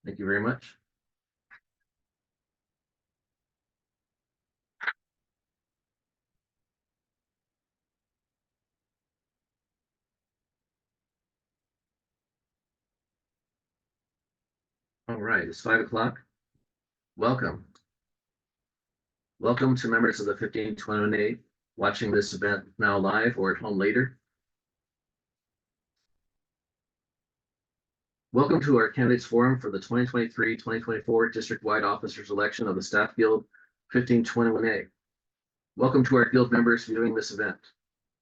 Thank you very much. All right, it's 5 o'clock. Welcome. Welcome to members of the 1521A watching this event now live or at home later. Welcome to our candidates forum for the 2023-2024 district-wide officers election of the Staff Guild 1521A. Welcome to our guild members viewing this event.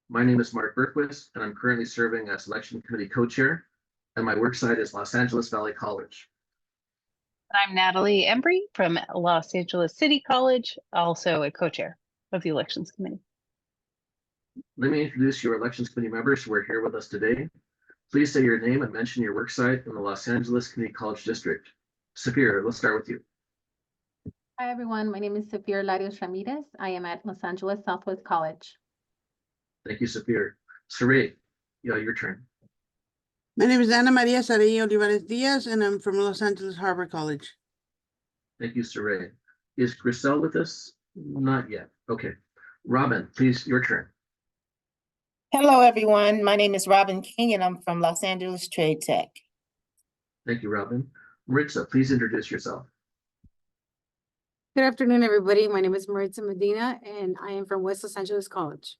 My name is Mark Berquist, and I'm currently serving as election committee co-chair, and my work site is Los Angeles Valley College. I'm Natalie Embry from Los Angeles City College, also a co-chair of the elections committee. Let me introduce your elections committee members who are here with us today. Please say your name and mention your work site in the Los Angeles Community College District. Safir, let's start with you. Hi, everyone. My name is Safir Larios Ramirez. I am at Los Angeles Southwest College. Thank you, Safir. Saray, your turn. My name is Ana Maria Saray Olivares Diaz, and I'm from Los Angeles Harbor College. Thank you, Saray. Is Grisel with us? Not yet. Okay. Robin, please, your turn. Hello, everyone. My name is Robin King, and I'm from Los Angeles Trade Tech. Thank you, Robin. Maritza, please introduce yourself. Good afternoon, everybody. My name is Maritza Medina, and I am from West Los Angeles College.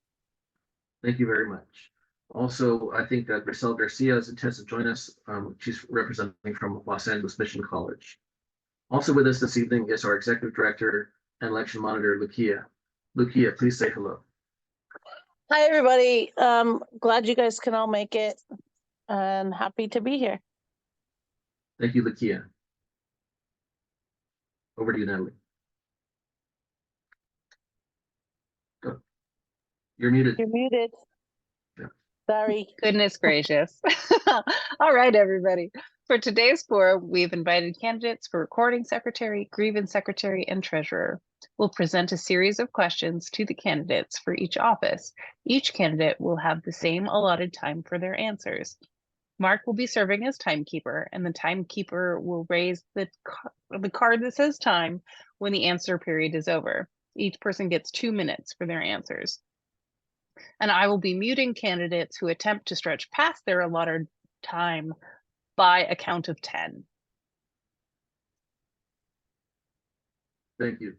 Thank you very much. Also, I think Grisel Garcia is intends to join us. She's representing from Los Angeles Mission College. Also with us this evening is our Executive Director and Election Monitor, Lucia. Lucia, please say hello. Hi, everybody. Glad you guys can all make it and happy to be here. Thank you, Lucia. Over to you, Natalie. Go. You're muted. You're muted. Yeah. Sorry. Goodness gracious. All right, everybody. For today's forum, we've invited candidates for recording secretary, grievance secretary, and treasurer. We'll present a series of questions to the candidates for each office. Each candidate will have the same allotted time for their answers. Mark will be serving as timekeeper, and the timekeeper will raise the card that says time when the answer period is over. Each person gets 2 minutes for their answers. And I will be muting candidates who attempt to stretch past their allotted time by a count of 10. Thank you.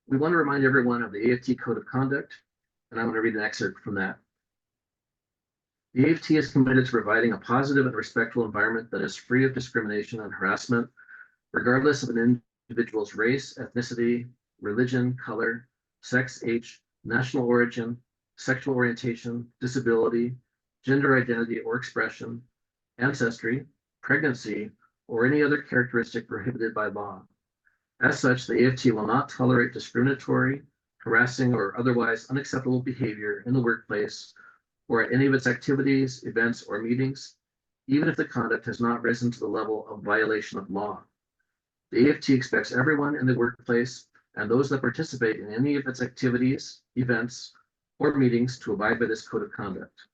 We want to remind everyone of the AFT Code of Conduct, and I'm going to read an excerpt from that. The AFT is committed to providing a positive and respectful environment that is free of discrimination and harassment, regardless of an individual's race, ethnicity, religion, color, sex, age, national origin, sexual orientation, disability, gender identity or expression, ancestry, pregnancy, or any other characteristic prohibited by law. As such, the AFT will not tolerate discriminatory, harassing, or otherwise unacceptable behavior in the workplace or at any of its activities, events, or meetings, even if the conduct has not risen to the level of violation of law. The AFT expects everyone in the workplace and those that participate in any of its activities, events, or meetings to abide by this code of conduct.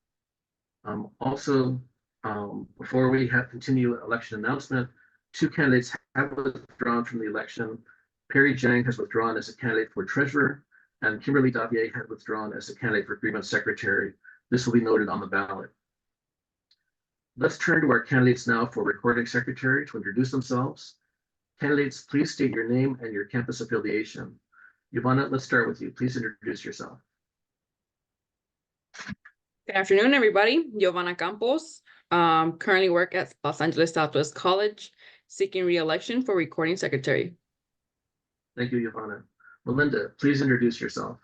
Before we continue election announcement, 2 candidates have withdrawn from the election. Perry Jang has withdrawn as a candidate for treasurer, and Kimberly Davier had withdrawn as a candidate for grievance secretary. This will be noted on the ballot. Let's turn to our candidates now for recording secretary to introduce themselves. Candidates, please state your name and your campus affiliation. Giovanna, let's start with you. Please introduce yourself. Good afternoon, everybody. Giovanna Campos. Currently work at Los Angeles Southwest College, seeking re-election for recording secretary. Thank you, Giovanna. Melinda, please introduce yourself.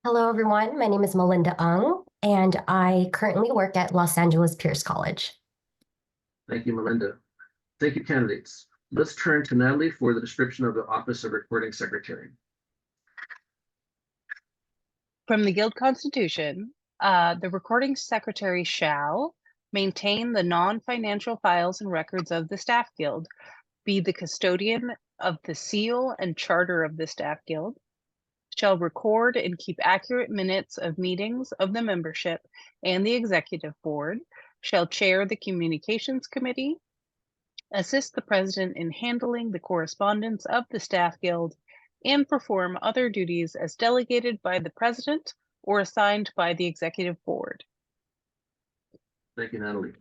Hello, everyone. My name is Melinda Ung, and I currently work at Los Angeles Pierce College. Thank you, Melinda. Thank you, candidates. Let's turn to Natalie for the description of the office of recording secretary. From the Guild Constitution, the recording secretary shall maintain the non-financial files and records of the Staff Guild, be the custodian of the seal and charter of the Staff Guild, shall record and keep accurate minutes of meetings of the membership and the executive board, shall chair the communications committee, assist the president in handling the correspondence of the staff guild, and perform other duties as delegated by the president or assigned by the executive board. Thank you, Natalie.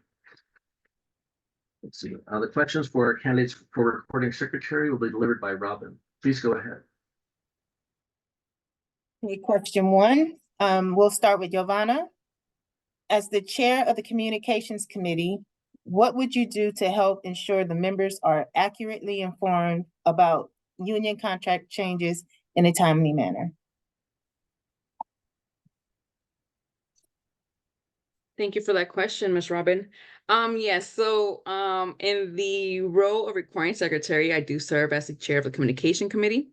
Let's see, the questions for our candidates for recording secretary will be delivered by Robin. Please go ahead. Okay, question one, we'll start with Giovanna. As the chair of the Communications Committee, what would you do to help ensure the members are accurately informed about union contract changes in a timely manner? Thank you for that question, Ms. Robin. Yes, so in the role of recording secretary, I do serve as the chair of the communication committee.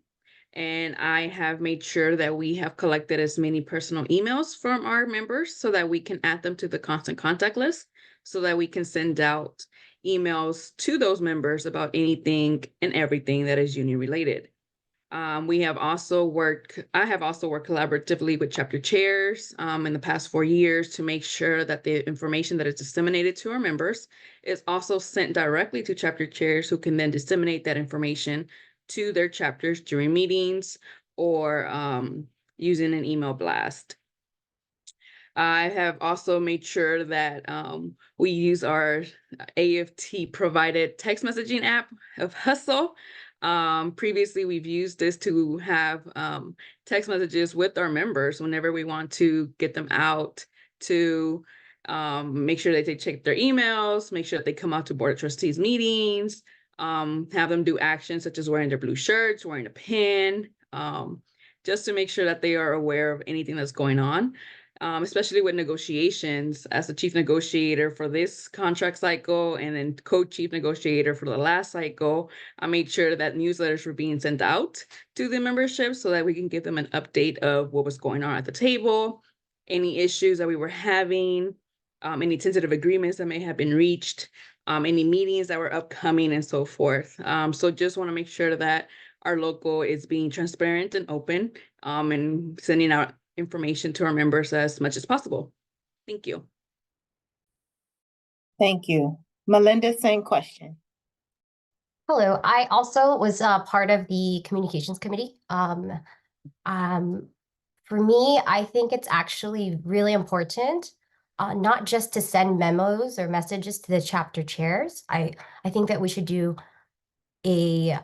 And I have made sure that we have collected as many personal emails from our members so that we can add them to the constant contact list so that we can send out emails to those members about anything and everything that is union related. I have also worked collaboratively with chapter chairs in the past 4 years to make sure that the information that is disseminated to our members is also sent directly to chapter chairs who can then disseminate that information to their chapters during meetings or using an email blast. I have also made sure that we use our AFT provided text messaging app of Hustle. Previously, we've used this to have text messages with our members whenever we want to get them out to make sure that they check their emails, make sure that they come out to Board of Trustees meetings, have them do actions such as wearing their blue shirts, wearing a pin, just to make sure that they are aware of anything that's going on. Especially with negotiations. As the chief negotiator for this contract cycle and then co-chief negotiator for the last cycle, I made sure that newsletters were being sent out to the membership so that we can give them an update of what was going on at the table, any issues that we were having, any tentative agreements that may have been reached, any meetings that were upcoming and so forth. So just want to make sure that our local is being transparent and open and sending out information to our members as much as possible. Thank you. Thank you. Melinda, same question. Hello, I also was part of the communications committee. For me, I think it's actually really important, not just to send memos or messages to the chapter chairs. I think that we should do a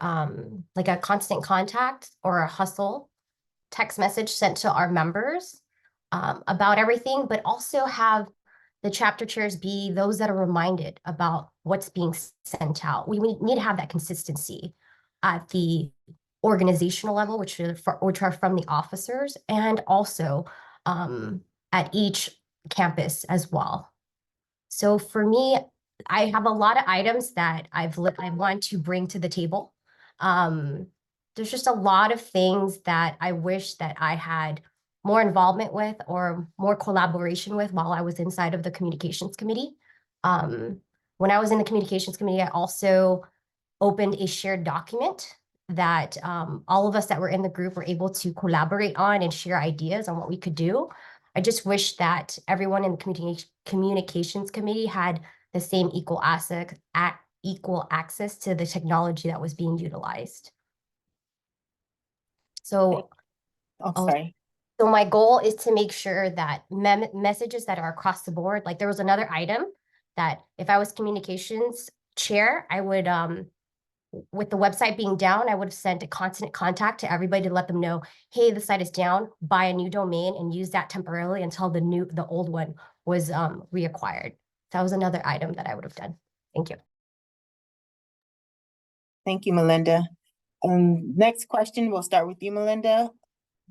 like a constant contact or a hustle text message sent to our members about everything, but also have the chapter chairs be those that are reminded about what's being sent out. We need to have that consistency at the organizational level, which are from the officers, and also at each campus as well. So for me, I have a lot of items that I want to bring to the table. There's just a lot of things that I wish that I had more involvement with or more collaboration with while I was inside of the communications committee. When I was in the communications committee, I also opened a shared document that all of us that were in the group were able to collaborate on and share ideas on what we could do. I just wish that everyone in the communications committee had the same equal access to the technology that was being utilized. So, Sorry. So my goal is to make sure that messages that are across the board, like there was another item that if I was communications chair, I would, with the website being down, I would have sent a constant contact to everybody to let them know, hey, the site is down, buy a new domain and use that temporarily until the old one was reacquired. That was another item that I would have done. Thank you. Thank you, Melinda. Next question, we'll start with you, Melinda.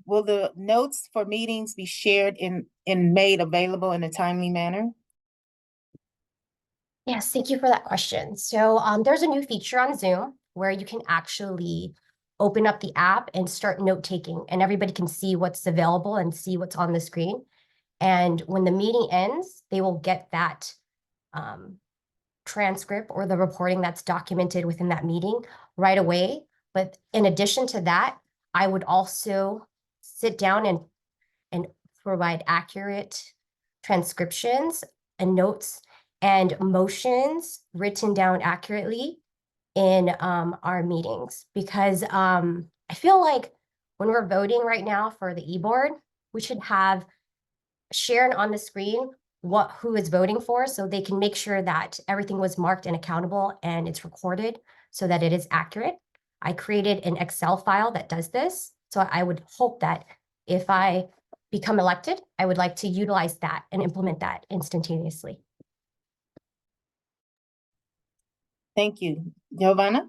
Will the notes for meetings be shared and made available in a timely manner? Yes, thank you for that question. So there's a new feature on Zoom where you can actually open up the app and start note-taking, and everybody can see what's available and see what's on the screen. And when the meeting ends, they will get that transcript or the reporting that's documented within that meeting right away. But in addition to that, I would also sit down and provide accurate transcriptions and notes and motions written down accurately in our meetings, because I feel like when we're voting right now for the e-board, we should have shared on the screen who is voting for, so they can make sure that everything was marked and accountable and it's recorded so that it is accurate. I created an Excel file that does this. So I would hope that if I become elected, I would like to utilize that and implement that instantaneously. Thank you. Giovanna?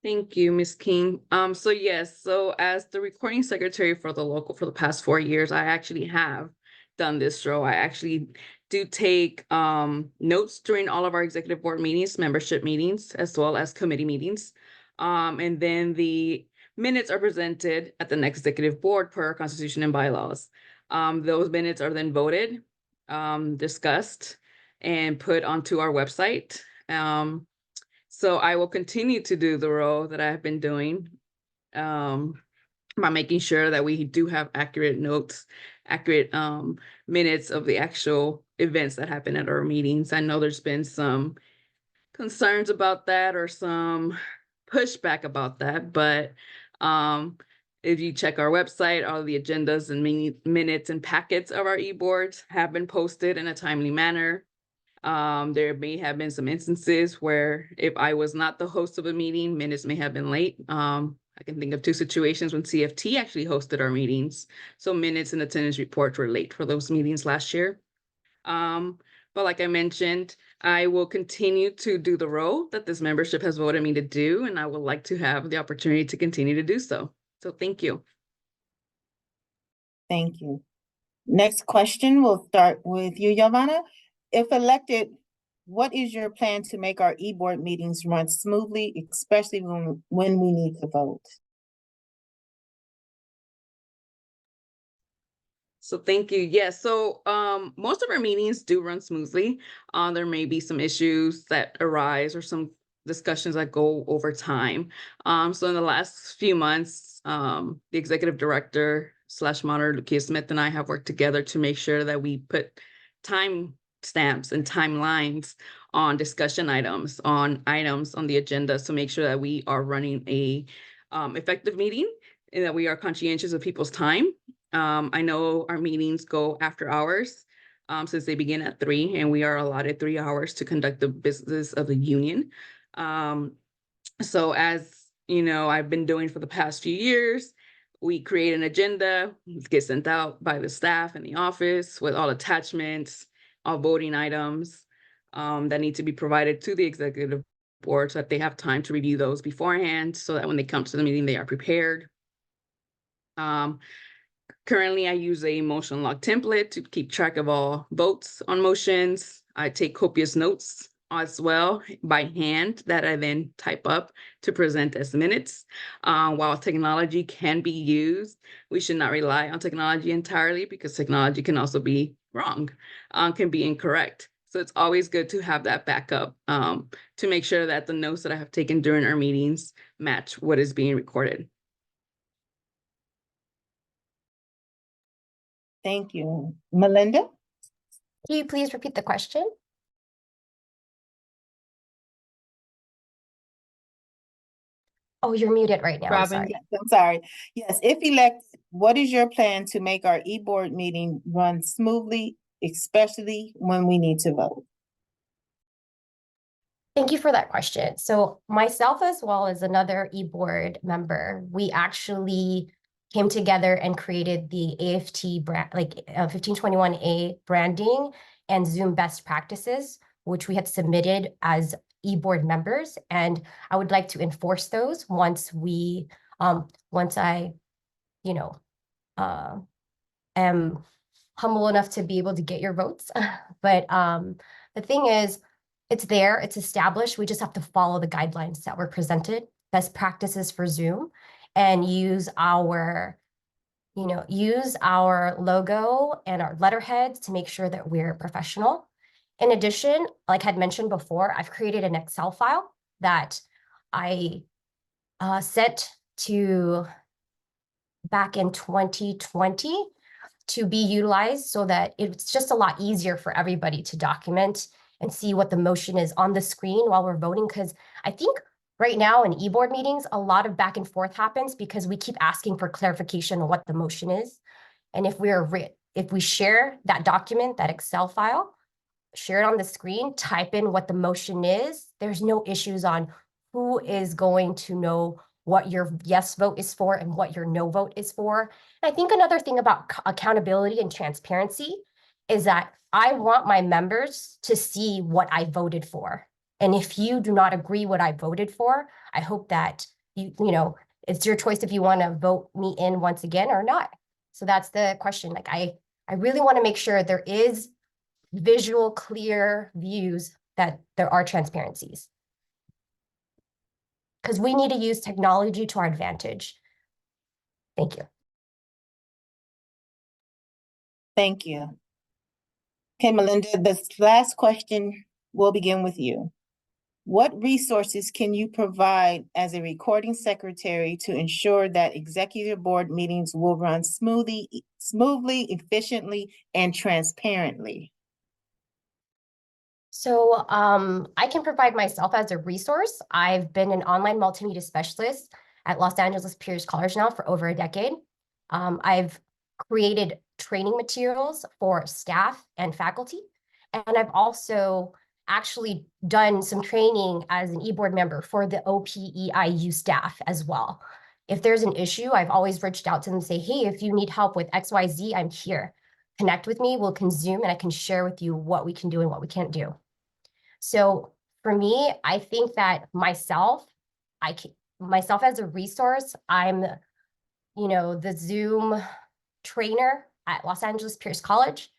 Thank you, Ms. King. So yes, so as the recording secretary for the local for the past 4 years, I actually have done this role. I actually do take notes during all of our executive board meetings, membership meetings, as well as committee meetings. And then the minutes are presented at the next executive board per our constitution and bylaws. Those minutes are then voted, discussed, and put onto our website. So I will continue to do the role that I've been doing by making sure that we do have accurate notes, accurate minutes of the actual events that happen at our meetings. I know there's been some concerns about that or some pushback about that, but if you check our website, all the agendas and minutes and packets of our e-boards have been posted in a timely manner. There may have been some instances where if I was not the host of a meeting, minutes may have been late. I can think of 2 situations when CFT actually hosted our meetings. So minutes and attendance reports were late for those meetings last year. But like I mentioned, I will continue to do the role that this membership has voted me to do, and I would like to have the opportunity to continue to do so. So thank you. Thank you. Next question, we'll start with you, Giovanna. If elected, what is your plan to make our e-board meetings run smoothly, especially when we need to vote? So thank you. Yes. So most of our meetings do run smoothly. There may be some issues that arise or some discussions that go over time. So in the last few months, the executive director / monitor, Lucia Smith, and I have worked together to make sure that we put time stamps and timelines on discussion items, on the agenda, to make sure that we are running a effective meeting and that we are conscientious of people's time. I know our meetings go after hours since they begin at 3, and we are allotted 3 hours to conduct the business of the union. So as you know, I've been doing for the past few years, we create an agenda, it gets sent out by the staff in the office with all attachments, all voting items that need to be provided to the executive board so that they have time to review those beforehand, so that when they come to the meeting, they are prepared. Currently, I use a motion log template to keep track of all votes on motions. I take copious notes as well by hand that I then type up to present as minutes. While technology can be used, we should not rely on technology entirely, because technology can also be wrong, can be incorrect. So it's always good to have that backup to make sure that the notes that I have taken during our meetings match what is being recorded. Thank you. Melinda? Can you please repeat the question? Oh, you're muted right now. I'm Robin, sorry. yes, I'm sorry. Yes, if elected, what is your plan to make our e-board meeting run smoothly, especially when we need to vote? Thank you for that question. So myself, as well as another e-board member, we actually came together and created the AFT brand, like 1521A branding and Zoom best practices, which we had submitted as e-board members. And I would like to enforce those once I, am humble enough to be able to get your votes. But the thing is, it's there, it's established. We just have to follow the guidelines that were presented, best practices for Zoom, and use our logo and our letterheads to make sure that we're professional. In addition, like I had mentioned before, I've created an Excel file that I sent to back in 2020 to be utilized so that it's just a lot easier for everybody to document and see what the motion is on the screen while we're voting. Because I think right now in e-board meetings, a lot of back and forth happens because we keep asking for clarification on what the motion is. And if we share that document, that Excel file, share it on the screen, type in what the motion is, there's no issues on who is going to know what your yes vote is for and what your no vote is for. And I think another thing about accountability and transparency is that I want my members to see what I voted for. And if you do not agree what I voted for, I hope that you know, it's your choice if you want to vote me in once again or not. So that's the question. Like I really want to make sure there is visual, clear views that there are transparencies. Because we need to use technology to our advantage. Thank you. Thank you. Okay, Melinda, this last question will begin with you. What resources can you provide as a recording secretary to ensure that executive board meetings will run smoothly, efficiently, and transparently? So I can provide myself as a resource. I've been an online multimedia specialist at Los Angeles Pierce College now for over a decade. I've created training materials for staff and faculty. And I've also actually done some training as an e-board member for the OPEIU staff as well. If there's an issue, I've always reached out to them and say, hey, if you need help with XYZ, I'm here. Connect with me, we'll Zoom and I can share with you what we can do and what we can't do. So for me, I think that myself as a resource, I'm, you know, the Zoom trainer at Los Angeles Pierce College.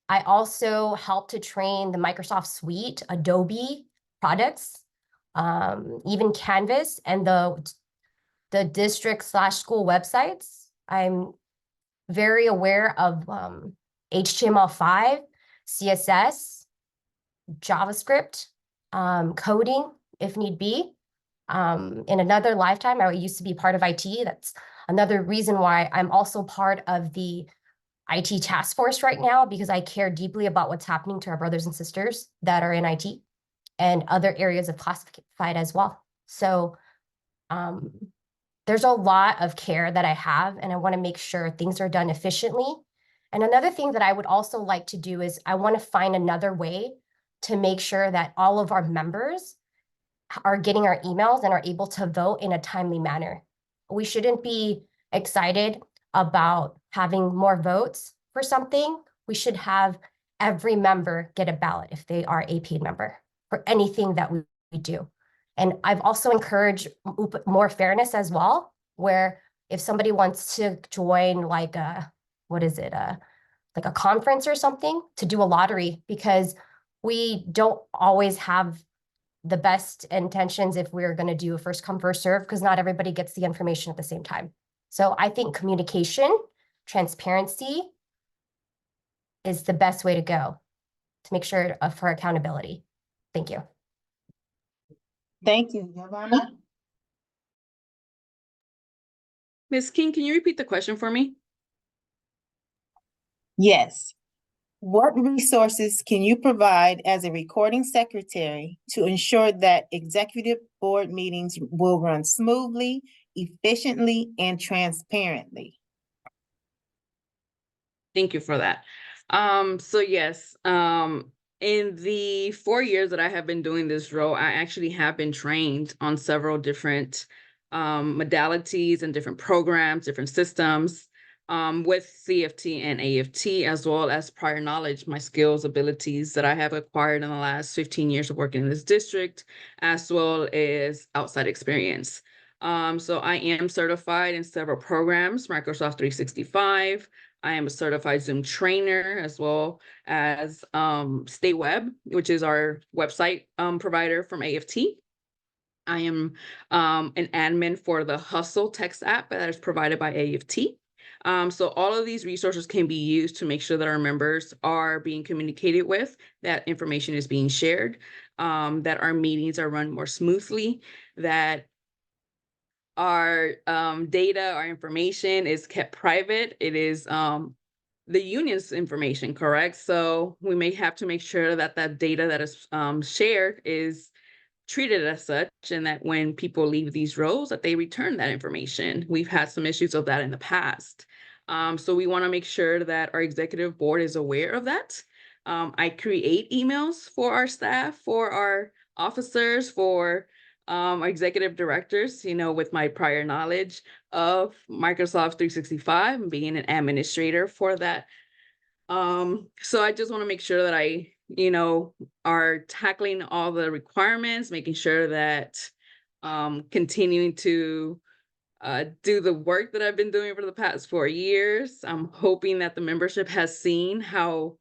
I also help to train the Microsoft Suite, Adobe products, even Canvas and the district/school websites. I'm very aware of HTML5, CSS, JavaScript, coding if need be. In another lifetime, I used to be part of IT. That's another reason why I'm also part of the IT task force right now, because I care deeply about what's happening to our brothers and sisters that are in IT and other areas of classified as well. So there's a lot of care that I have, and I want to make sure things are done efficiently. And another thing that I would also like to do is I want to find another way to make sure that all of our members are getting our emails and are able to vote in a timely manner. We shouldn't be excited about having more votes for something. We should have every member get a ballot if they are a paid member for anything that we do. And I've also encouraged more fairness as well, where if somebody wants to join like a, like a conference or something, to do a lottery, because we don't always have the best intentions if we're going to do a first come, first serve, because not everybody gets the information at the same time. So I think communication, transparency is the best way to go to make sure for accountability. Thank you. Thank you, Giovanna. Ms. King, can you repeat the question for me? Yes. What resources can you provide as a recording secretary to ensure that executive board meetings will run smoothly, efficiently, and transparently? Thank you for that. So yes, in the 4 years that I have been doing this role, I actually have been trained on several different modalities and different programs, different systems with CFT and AFT, as well as prior knowledge, my skills, abilities that I have acquired in the last 15 years of working in this district, as well as outside experience. So I am certified in several programs, Microsoft 365. I am a certified Zoom trainer, as well as Stay Web, which is our website provider from AFT. I am an admin for the Hustle text app that is provided by AFT. So all of these resources can be used to make sure that our members are being communicated with, that information is being shared, that our meetings are run more smoothly, that our data, our information is kept private. It is the union's information, correct? So we may have to make sure that that data that is shared is treated as such, and that when people leave these roles, that they return that information. We've had some issues of that in the past. So we want to make sure that our executive board is aware of that. I create emails for our staff, for our officers, for our executive directors, you know, with my prior knowledge of Microsoft 365 and being an administrator for that. So I just want to make sure that I, you know, are tackling all the requirements, making sure that continuing to do the work that I've been doing for the past 4 years. I'm hoping that the membership has seen how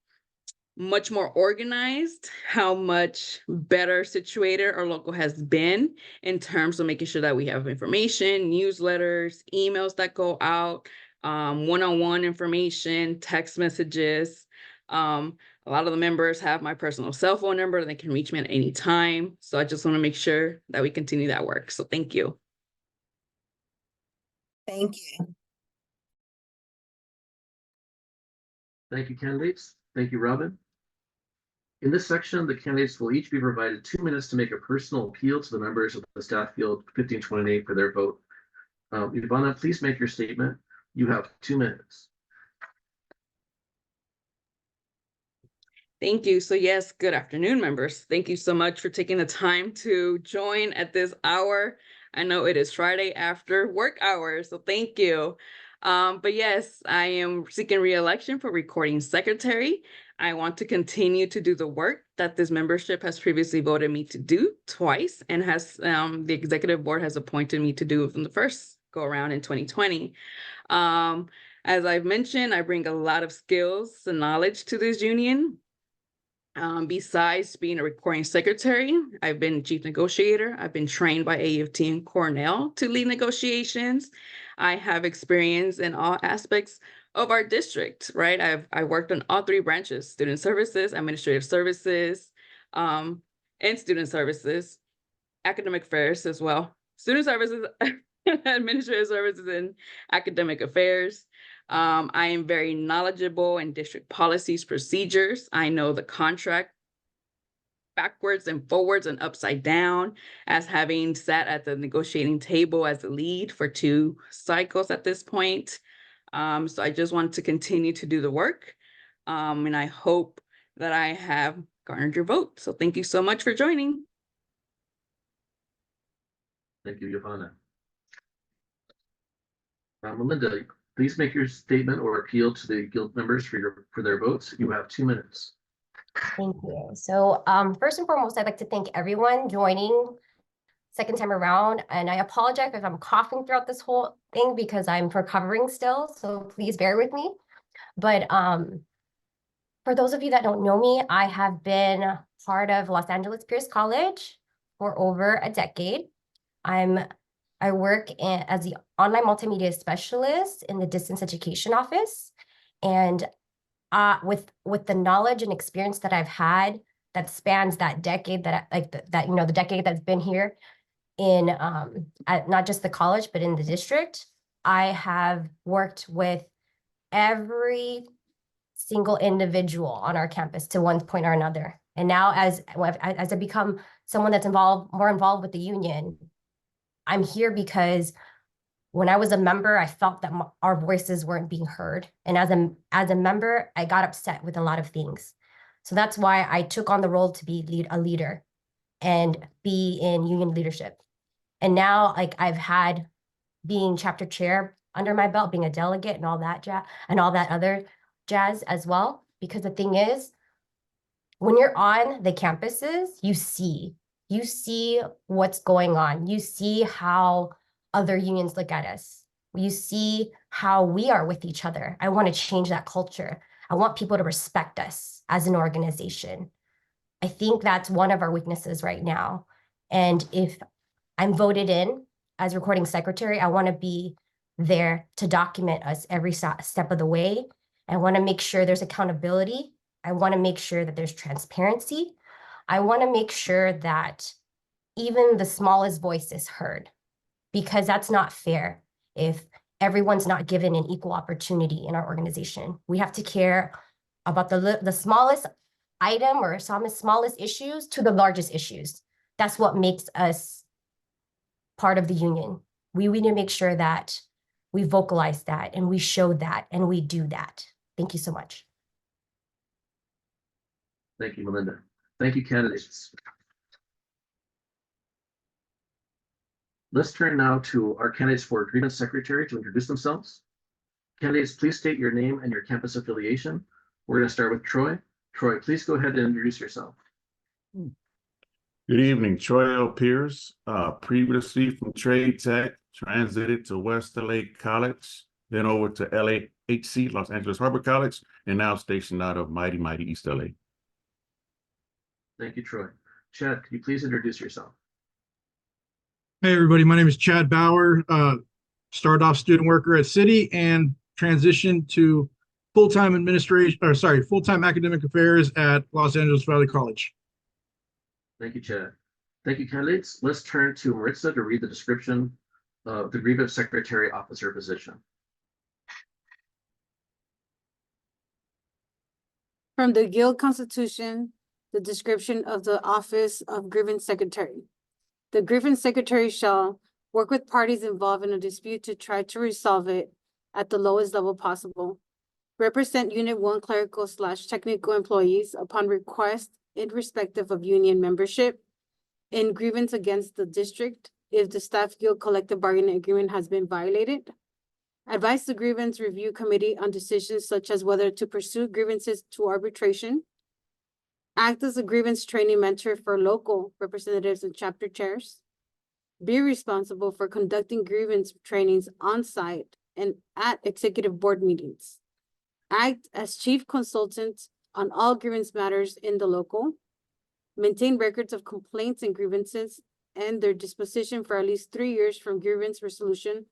much more organized, how much better situated our local has been in terms of making sure that we have information, newsletters, emails that go out, one-on-one information, text messages. A lot of the members have my personal cell phone number. They can reach me at any time. So I just want to make sure that we continue that work. So thank you. Thank you. Thank you, candidates. Thank you, Robin. In this section, the candidates will each be provided 2 minutes to make a personal appeal to the members of the staff field 1528 for their vote. Ivana, please make your statement. You have 2 minutes. Thank you. So yes, good afternoon, members. Thank you so much for taking the time to join at this hour. I know it is Friday after work hours, so thank you. But yes, I am seeking re-election for recording secretary. I want to continue to do the work that this membership has previously voted me to do twice, and has the executive board has appointed me to do from the first go around in 2020. As I've mentioned, I bring a lot of skills and knowledge to this union. Besides being a recording secretary, I've been chief negotiator. I've been trained by AFT and Cornell to lead negotiations. I have experience in all aspects of our district, right? I worked on all 3 branches: student services, administrative services, and student services, academic affairs as well. Student services, administrative services, and academic affairs. I am very knowledgeable in district policies, procedures. I know the contract backwards and forwards and upside down, as having sat at the negotiating table as the lead for 2 cycles at this point. So I just want to continue to do the work. And I hope that I have garnered your vote. So thank you so much for joining. Thank you, Ivana. Melinda, please make your statement or appeal to the guild members for their votes. You have 2 minutes. Thank you. So first and foremost, I'd like to thank everyone joining second time around. And I apologize if I'm coughing throughout this whole thing because I'm recovering still. So please bear with me. But for those of you that don't know me, I have been part of Los Angeles Pierce College for over a decade. I work as the online multimedia specialist in the distance education office. And with the knowledge and experience that I've had that spans that decade, that the decade that's been here in at not just the college, but in the district, I have worked with every single individual on our campus to one point or another. And now as I become someone that's more involved with the union, I'm here because when I was a member, I felt that our voices weren't being heard. And as a member, I got upset with a lot of things. So that's why I took on the role to be a leader and be in union leadership. And now, like, I've had being chapter chair under my belt, being a delegate and all that jazz and all that other jazz as well. Because the thing is, when you're on the campuses, you see what's going on. You see how other unions look at us. You see how we are with each other. I want to change that culture. I want people to respect us as an organization. I think that's one of our weaknesses right now. And if I'm voted in as recording secretary, I want to be there to document us every step of the way. I want to make sure there's accountability. I want to make sure that there's transparency. I want to make sure that even the smallest voice is heard. because that's not fair if everyone's not given an equal opportunity in our organization. We have to care about the smallest item or smallest issues to the largest issues. That's what makes us part of the union. We need to make sure that we vocalize that and we show that and we do that. Thank you so much. Thank you, Melinda. Thank you, candidates. Let's turn now to our candidates for Grievance Secretary to introduce themselves. Candidates, please state your name and your campus affiliation. We're going to start with Troy. Troy, please go ahead and introduce yourself. Good evening, Troy L. Pierce, previously from Trade Tech, transited to West LA College, then over to LAHC, Los Angeles Harbor College, and now stationed out of mighty East LA. Thank you, Troy. Chad, could you please introduce yourself? Hey, everybody. My name is Chad Bauer. Started off student worker at Citi and transitioned to full-time academic affairs at Los Angeles Valley College. Thank you, Chad. Thank you, candidates. Let's turn to Maritza to read the description of the Grievance Secretary Officer position. From the Guild Constitution, the description of the office of Grievance Secretary. The Grievance Secretary shall work with parties involved in a dispute to try to resolve it at the lowest level possible. Represent Unit 1 clerical/technical employees upon request irrespective of union membership in grievance against the district if the staff guild collective bargaining agreement has been violated. Advise the grievance review committee on decisions such as whether to pursue grievances to arbitration. Act as a grievance training mentor for local representatives and chapter chairs. Be responsible for conducting grievance trainings on site and at executive board meetings. Act as chief consultant on all grievance matters in the local. Maintain records of complaints and grievances and their disposition for at least 3 years from grievance resolution,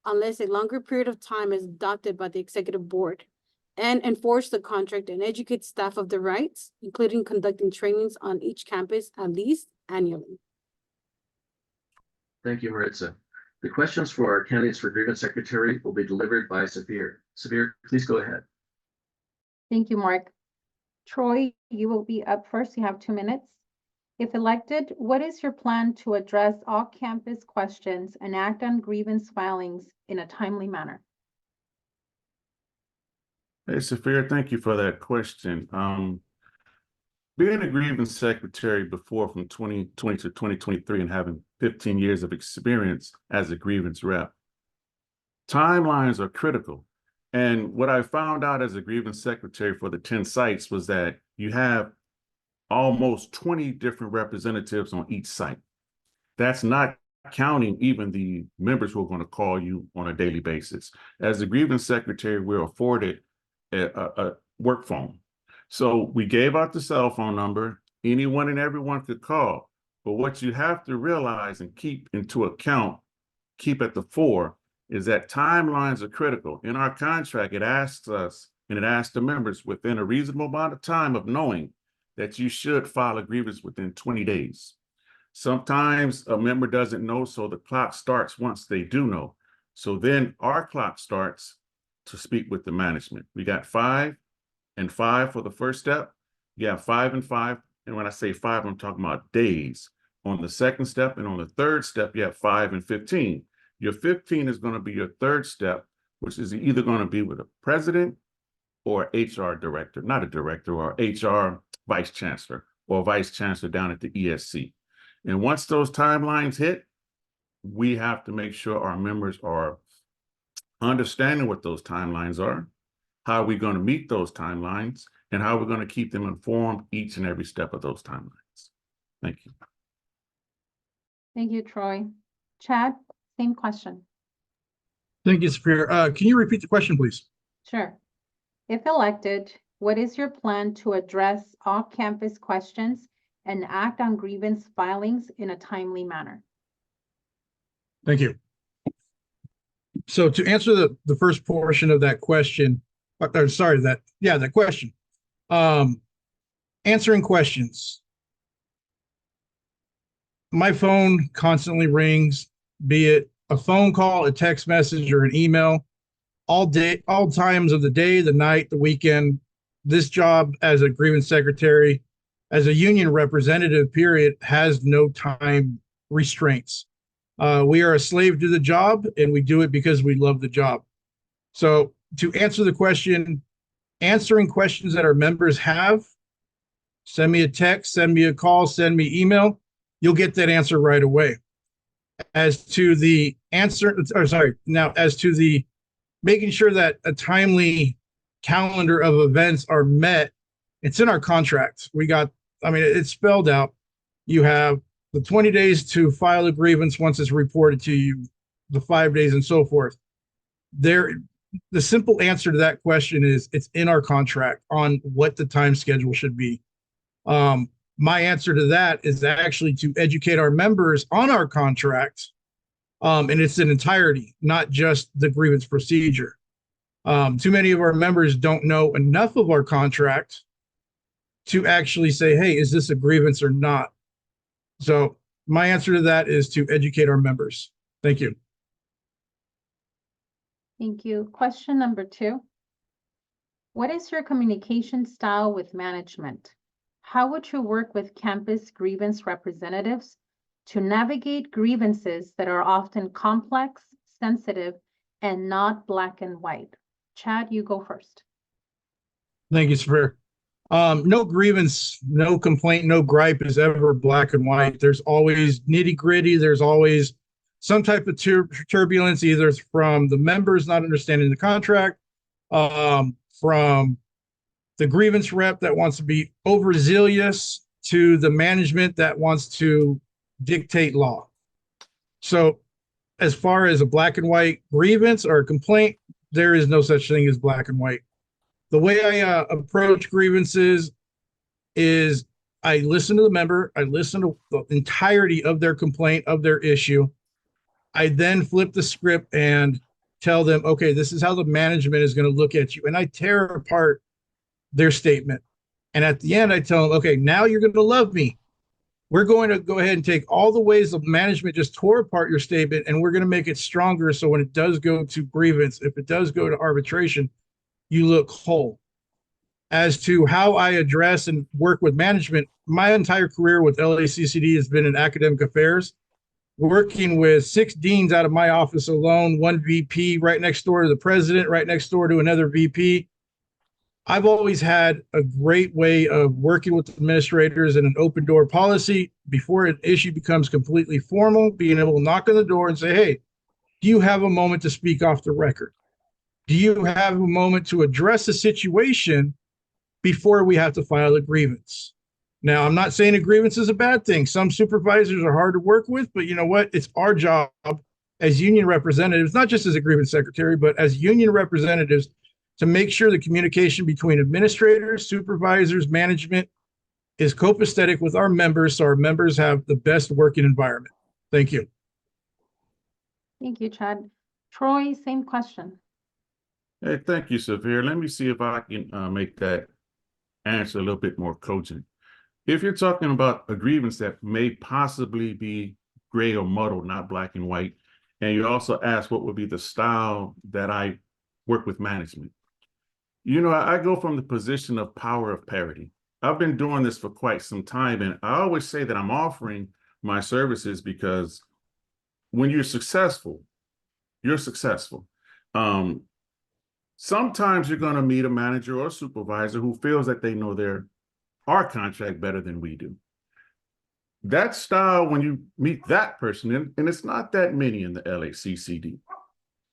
unless a longer period of time is adopted by the executive board. And enforce the contract and educate staff of the rights, including conducting trainings on each campus at least annually. Thank you, Maritza. The questions for our candidates for Grievance Secretary will be delivered by Safir. Safir, please go ahead. Thank you, Mark. Troy, you will be up first. You have 2 minutes. If elected, what is your plan to address all campus questions and act on grievance filings in a timely manner? Hey, Safir, thank you for that question. Being a grievance secretary before from 2020 to 2023 and having 15 years of experience as a grievance rep, timelines are critical. And what I found out as a grievance secretary for the 10 sites was that you have almost 20 different representatives on each site. That's not counting even the members who are going to call you on a daily basis. As a grievance secretary, we're afforded a work phone. So we gave out the cell phone number. Anyone and everyone could call. But what you have to realize and keep into account, keep at the fore, is that timelines are critical. In our contract, it asks us, and it asks the members within a reasonable amount of time of knowing that you should file a grievance within 20 days. Sometimes a member doesn't know, so the clock starts once they do know. So then our clock starts to speak with the management. We got 5 and 5 for the first step. You have 5 and 5. And when I say 5, I'm talking about days. On the second step and on the third step, you have 5 and 15. Your 15 is going to be your third step, which is either going to be with a president or HR director, not a director, or HR vice chancellor or vice chancellor down at the ESC. And once those timelines hit, we have to make sure our members are understanding what those timelines are, how are we going to meet those timelines, and how we're going to keep them informed each and every step of those timelines. Thank you. Thank you, Troy. Chad, same question. Thank you, Safir. Can you repeat the question, please? Sure. If elected, what is your plan to address all campus questions and act on grievance filings in a timely manner? Thank you. So to answer the first portion of that question, that question, answering questions. My phone constantly rings, be it a phone call, a text message, or an email all day, all times of the day, the night, the weekend. This job as a grievance secretary, as a union representative, period, has no time restraints. We are a slave to the job, and we do it because we love the job. So to answer the question, answering questions that our members have, send me a text, send me a call, send me email. You'll get that answer right away. As to the answer, or sorry, now as to the making sure that a timely calendar of events are met, it's in our contract. It's spelled out. You have the 20 days to file a grievance once it's reported to you, the 5 days and so forth. The simple answer to that question is it's in our contract on what the time schedule should be. My answer to that is actually to educate our members on our contract, and it's in entirety, not just the grievance procedure. Too many of our members don't know enough of our contract to actually say, hey, is this a grievance or not? So my answer to that is to educate our members. Thank you. Thank you. Question number 2. What is your communication style with management? How would you work with campus grievance representatives to navigate grievances that are often complex, sensitive, and not black and white? Chad, you go first. Thank you, sir. No grievance, no complaint, no gripe is ever black and white. There's always nitty gritty. There's always some type of turbulence, either from the members not understanding the contract, from the grievance rep that wants to be overzealous, to the management that wants to dictate law. So as far as a black and white grievance or a complaint, there is no such thing as black and white. The way I approach grievances is I listen to the member, I listen to the entirety of their complaint, of their issue. I then flip the script and tell them, okay, this is how the management is going to look at you. And I tear apart their statement. And at the end, I tell them, okay, now you're going to love me. We're going to go ahead and take all the ways the management just tore apart your statement, and we're going to make it stronger. So when it does go to grievance, if it does go to arbitration, you look whole. As to how I address and work with management, my entire career with LACCD has been in academic affairs, working with 6 deans out of my office alone, 1 VP right next door to the president, right next door to another VP. I've always had a great way of working with administrators in an open door policy before an issue becomes completely formal, being able to knock on the door and say, hey, do you have a moment to speak off the record? Do you have a moment to address a situation before we have to file a grievance? Now, I'm not saying a grievance is a bad thing. Some supervisors are hard to work with, but you know what? It's our job as union representatives, not just as a grievance secretary, but as union representatives, to make sure the communication between administrators, supervisors, management is copacetic with our members, so our members have the best working environment. Thank you. Thank you, Chad. Troy, same question. Hey, thank you, Severe. Let me see if I can make that answer a little bit more cogent. If you're talking about a grievance that may possibly be gray or muddled, not black and white, and you also ask what would be the style that I work with management. You know, I go from the position of power of parity. I've been doing this for quite some time, and I always say that I'm offering my services because when you're successful, you're successful. Sometimes you're going to meet a manager or supervisor who feels that they know our contract better than we do. That style, when you meet that person, and it's not that many in the LACCD,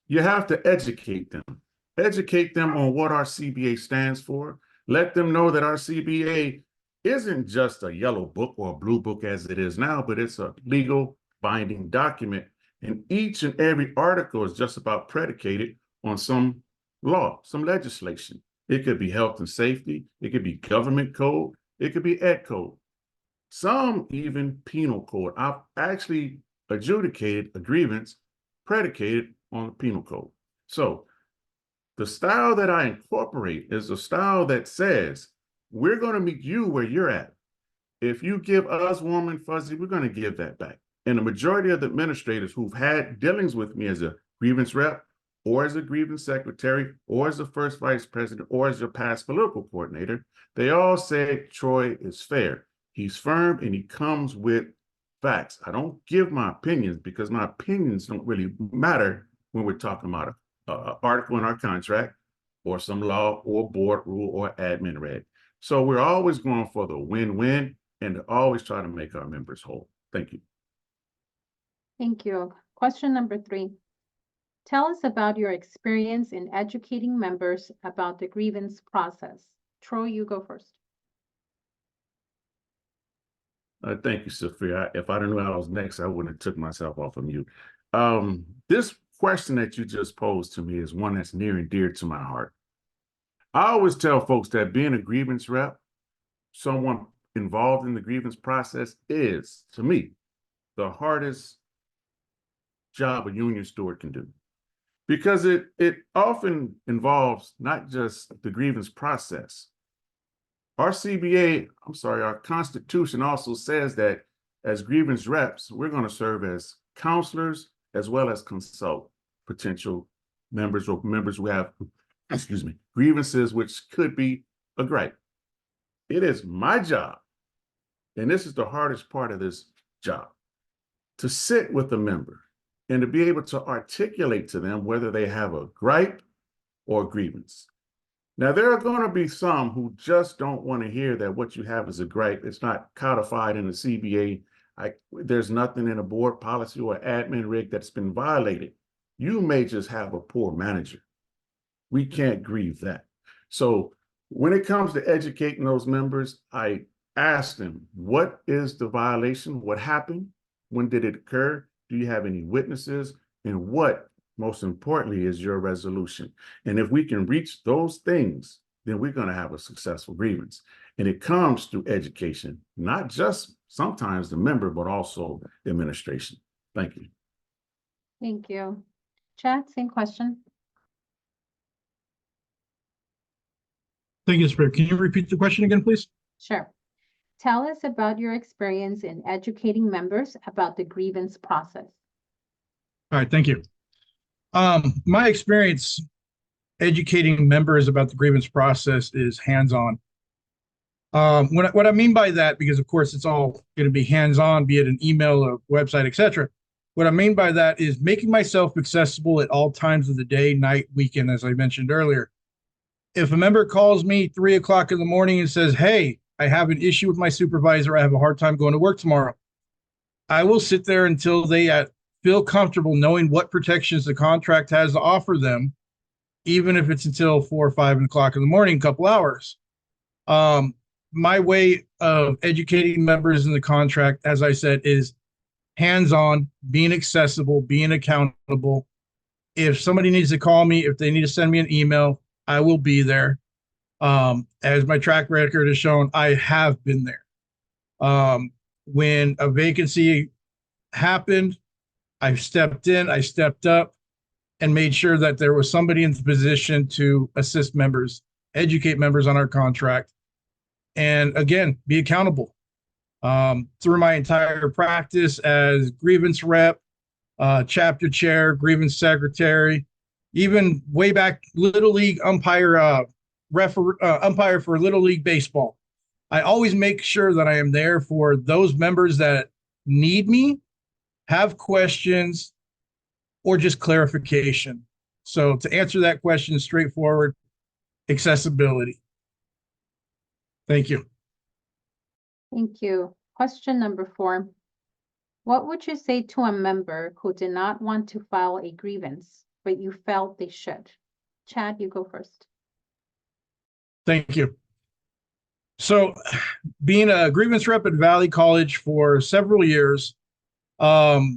you have to educate them. Educate them on what our CBA stands for. Let them know that our CBA isn't just a yellow book or a blue book as it is now, but it's a legal binding document. And each and every article is just about predicated on some law, some legislation. It could be health and safety. It could be government code. It could be ed code. Some even penal code. I've actually adjudicated a grievance predicated on the penal code. So the style that I incorporate is a style that says, we're going to meet you where you're at. If you give us warm and fuzzy, we're going to give that back. And the majority of the administrators who've had dealings with me as a grievance rep, or as a grievance secretary, or as a first vice president, or as your past political coordinator, they all say Troy is fair. He's firm and he comes with facts. I don't give my opinions because my opinions don't really matter when we're talking about an article in our contract or some law or board rule or admin reg. So we're always going for the win-win and to always try to make our members whole. Thank you. Thank you. Question number 3. Tell us about your experience in educating members about the grievance process. Troy, you go first. Thank you, Sophia. If I didn't know I was next, I wouldn't have took myself off of mute. This question that you just posed to me is one that's near and dear to my heart. I always tell folks that being a grievance rep, someone involved in the grievance process is, to me, the hardest job a union steward can do. Because it often involves not just the grievance process. Our Constitution also says that as grievance reps, we're going to serve as counselors as well as consult potential members or members who have, grievances, which could be a gripe. It is my job, and this is the hardest part of this job, to sit with a member and to be able to articulate to them whether they have a gripe or grievance. Now, there are going to be some who just don't want to hear that what you have is a gripe. It's not codified in the CBA. There's nothing in a board policy or admin rig that's been violated. You may just have a poor manager. We can't grieve that. So when it comes to educating those members, I ask them, what is the violation? What happened? When did it occur? Do you have any witnesses? And what, most importantly, is your resolution? And if we can reach those things, then we're going to have a successful grievance. And it comes through education, not just sometimes the member, but also the administration. Thank you. Thank you. Chad, same question. Thank you, Spirit. Can you repeat the question again, please? Sure. Tell us about your experience in educating members about the grievance process. All right, thank you. My experience educating members about the grievance process is hands-on. What I mean by that, because of course it's all going to be hands-on, be it an email, a website, etc. What I mean by that is making myself accessible at all times of the day, night, weekend, as I mentioned earlier. If a member calls me 3 o'clock in the morning and says, hey, I have an issue with my supervisor, I have a hard time going to work tomorrow, I will sit there until they feel comfortable knowing what protections the contract has to offer them, even if it's until 4 or 5 o'clock in the morning, a couple hours. My way of educating members in the contract, as I said, is hands-on, being accessible, being accountable. If somebody needs to call me, if they need to send me an email, I will be there. As my track record has shown, I have been there. When a vacancy happened, I stepped in, I stepped up, and made sure that there was somebody in the position to assist members, educate members on our contract, and again, be accountable. Through my entire practice as grievance rep, chapter chair, grievance secretary, even way back Little League umpire, umpire for Little League baseball. I always make sure that I am there for those members that need me, have questions, or just clarification. So to answer that question straightforward, accessibility. Thank you. Thank you. Question number 4. What would you say to a member who did not want to file a grievance, but you felt they should? Chad, you go first. Thank you. So being a grievance rep at Valley College for several years, I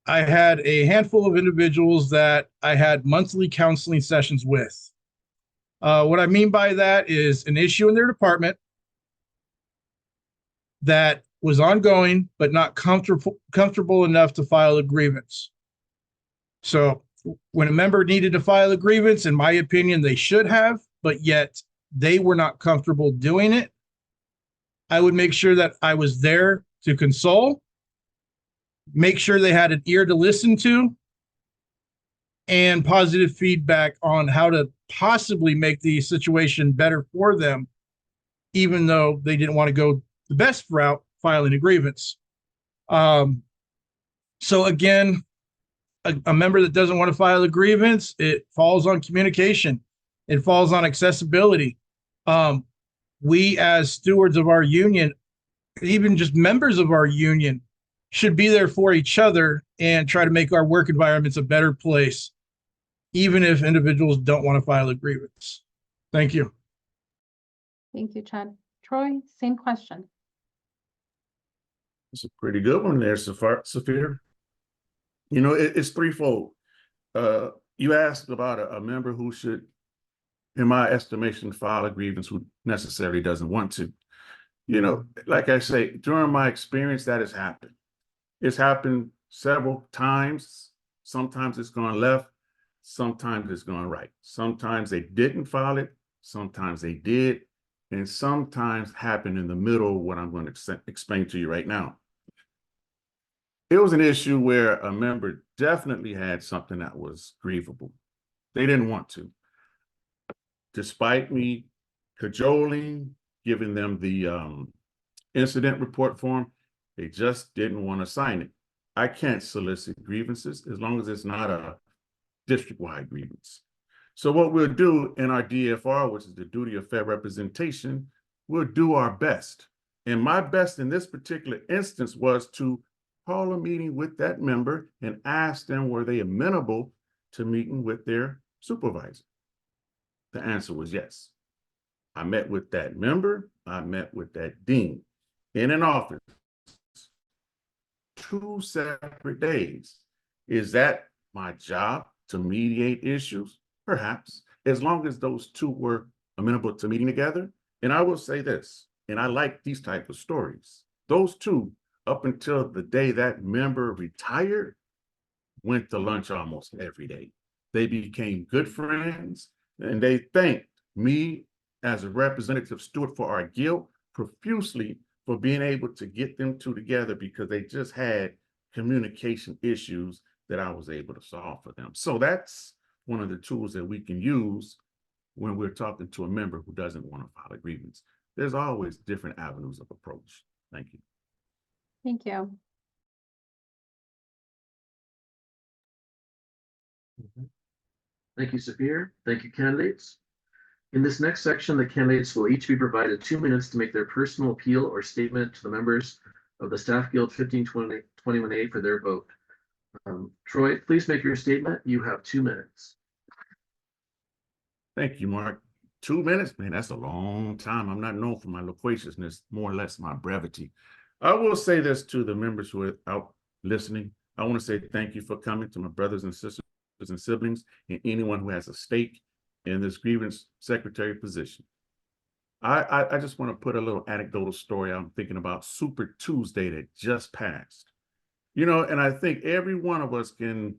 had a handful of individuals that I had monthly counseling sessions with. What I mean by that is an issue in their department that was ongoing, but not comfortable enough to file a grievance. So when a member needed to file a grievance, in my opinion, they should have, but yet they were not comfortable doing it, I would make sure that I was there to console, make sure they had an ear to listen to, and positive feedback on how to possibly make the situation better for them, even though they didn't want to go the best route, filing a grievance. So again, a member that doesn't want to file a grievance, it falls on communication. It falls on accessibility. We as stewards of our union, even just members of our union, should be there for each other and try to make our work environments a better place, even if individuals don't want to file a grievance. Thank you. Thank you, Chad. Troy, same question. It's a pretty good one there, Saphir. You know, it's threefold. You asked about a member who should, in my estimation, file a grievance who necessarily doesn't want to. You know, like I say, during my experience, that has happened. It's happened several times. Sometimes it's gone left. Sometimes it's gone right. Sometimes they didn't file it. Sometimes they did. And sometimes happened in the middle of what I'm going to explain to you right now. It was an issue where a member definitely had something that was grievable. They didn't want to. Despite me cajoling, giving them the incident report form, they just didn't want to sign it. I can't solicit grievances as long as it's not a district-wide grievance. So what we'll do in our DFR, which is the duty of fair representation, we'll do our best. And my best in this particular instance was to call a meeting with that member and ask them, were they amenable to meeting with their supervisor? The answer was yes. I met with that member. I met with that dean in an office, 2 separate days. Is that my job to mediate issues? Perhaps, as long as those two were amenable to meeting together. And I will say this, and I like these type of stories. Those two, up until the day that member retired, went to lunch almost every day. They became good friends, and they thanked me as a representative steward for our guild profusely for being able to get them two together, because they just had communication issues that I was able to solve for them. So that's one of the tools that we can use when we're talking to a member who doesn't want to file a grievance. There's always different avenues of approach. Thank you. Thank you. Thank you, Saphir. Thank you, candidates. In this next section, the candidates will each be provided 2 minutes to make their personal appeal or statement to the members of the Staff Guild 1521A for their vote. Troy, please make your statement. You have 2 minutes. Thank you, Mark. 2 minutes, man, that's a long time. I'm not known for my loquaciousness, more or less my brevity. I will say this to the members who are out listening. I want to say thank you for coming, to my brothers and sisters and siblings, and anyone who has a stake in this grievance secretary position. I just want to put a little anecdotal story. I'm thinking about Super Tuesday that just passed. You know, and I think every one of us can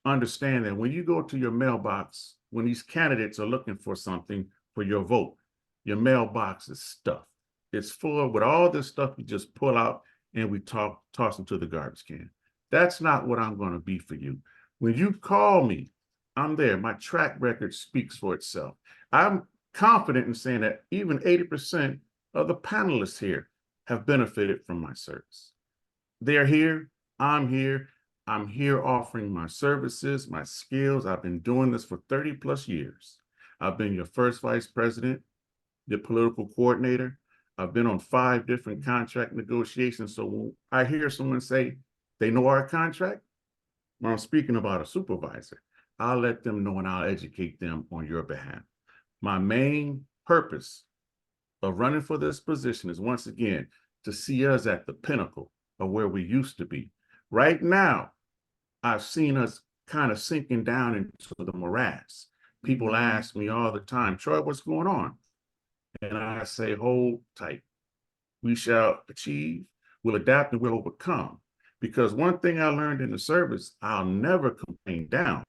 understand that when you go to your mailbox, when these candidates are looking for something for your vote, your mailbox is stuffed. It's full with all this stuff you just pull out and we toss into the garbage can. That's not what I'm going to be for you. When you call me, I'm there. My track record speaks for itself. I'm confident in saying that even 80% of the panelists here have benefited from my service. They're here. I'm here. I'm here offering my services, my skills. I've been doing this for 30 plus years. I've been your first vice president, your political coordinator. I've been on 5 different contract negotiations. So when I hear someone say they know our contract, when I'm speaking about a supervisor, I'll let them know and I'll educate them on your behalf. My main purpose of running for this position is, once again, to see us at the pinnacle of where we used to be. Right now, I've seen us kind of sinking down into the morass. People ask me all the time, Troy, what's going on? And I say, hold tight. We shall achieve, we'll adapt, and we'll overcome. Because one thing I learned in the service, I'll never complain down,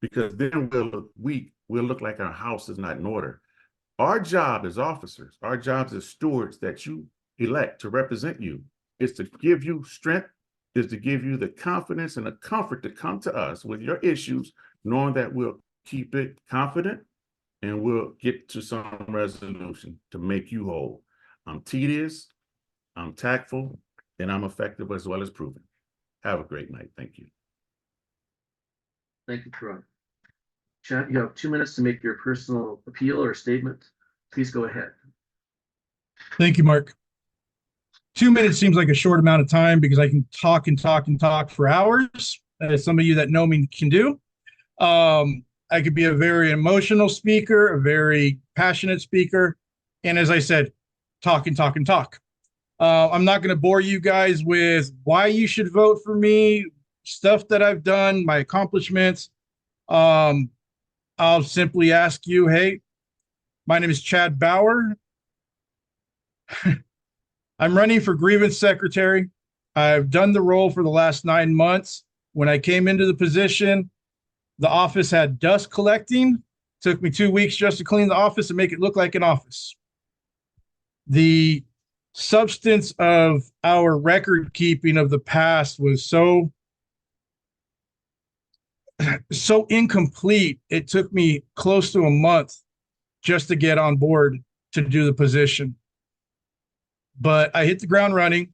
because then we'll look weak. We'll look like our house is not in order. Our job as officers, our jobs as stewards that you elect to represent you, is to give you strength is to give you the confidence and the comfort to come to us with your issues, knowing that we'll keep it confident and we'll get to some resolution to make you whole. I'm tedious, I'm tactful, and I'm effective as well as proven. Have a great night. Thank you. Thank you, Troy. Chad, you have 2 minutes to make your personal appeal or statement. Please go ahead. Thank you, Mark. 2 minutes seems like a short amount of time because I can talk and talk and talk for hours, as some of you that know me can do. I could be a very emotional speaker, a very passionate speaker, and as I said, talk and talk and talk. I'm not going to bore you guys with why you should vote for me, stuff that I've done, my accomplishments. I'll simply ask you, hey, my name is Chad Bauer. I'm running for Grievance Secretary. I've done the role for the last 9 months. When I came into the position, the office had dust collecting. Took me 2 weeks just to clean the office and make it look like an office. The substance of our record keeping of the past was so incomplete. It took me close to a month just to get on board to do the position. But I hit the ground running.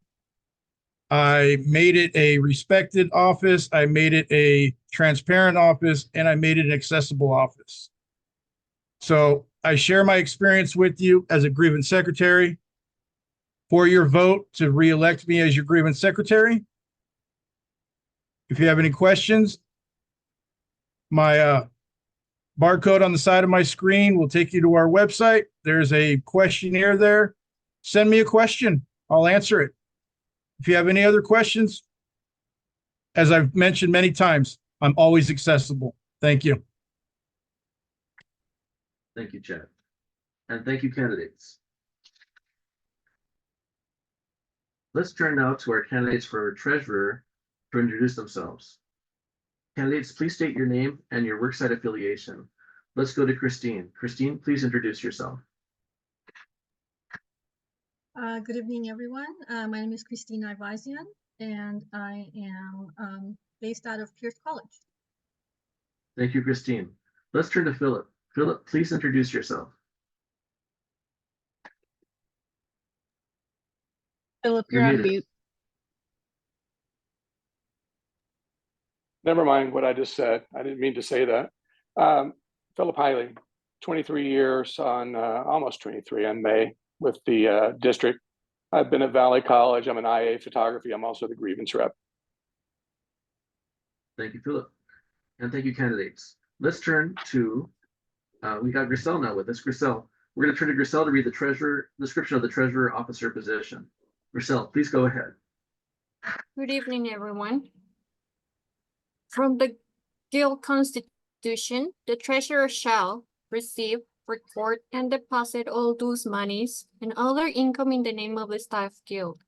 I made it a respected office. I made it a transparent office, and I made it an accessible office. So I share my experience with you as a grievance secretary. For your vote to re-elect me as your grievance secretary. If you have any questions, my barcode on the side of my screen will take you to our website. There's a questionnaire there. Send me a question. I'll answer it. If you have any other questions, as I've mentioned many times, I'm always accessible. Thank you. Thank you, Chad. And thank you, candidates. Let's turn now to our candidates for treasurer to introduce themselves. Candidates, please state your name and your worksite affiliation. Let's go to Christine. Christine, please introduce yourself. Good evening, everyone. My name is Christine Ivazian, and I am based out of Pierce College. Thank you, Christine. Let's turn to Philip. Philip, please introduce yourself. Philip, You're you're on muted. mute. Never mind what I just said. I didn't mean to say that. Philip Hiley, 23 years on almost 23 in May with the district. I've been at Valley College. I'm an IA photography. I'm also the grievance rep. Thank you, Philip. And thank you, candidates. Let's turn to, we got Grisel now with us. Grisel, we're going to turn to Grisel to read the description of the treasurer officer position. Grisel, please go ahead. Good evening, everyone. From the Guild Constitution, the treasurer shall receive, record, and deposit all dues monies and other income in the name of the staff guild.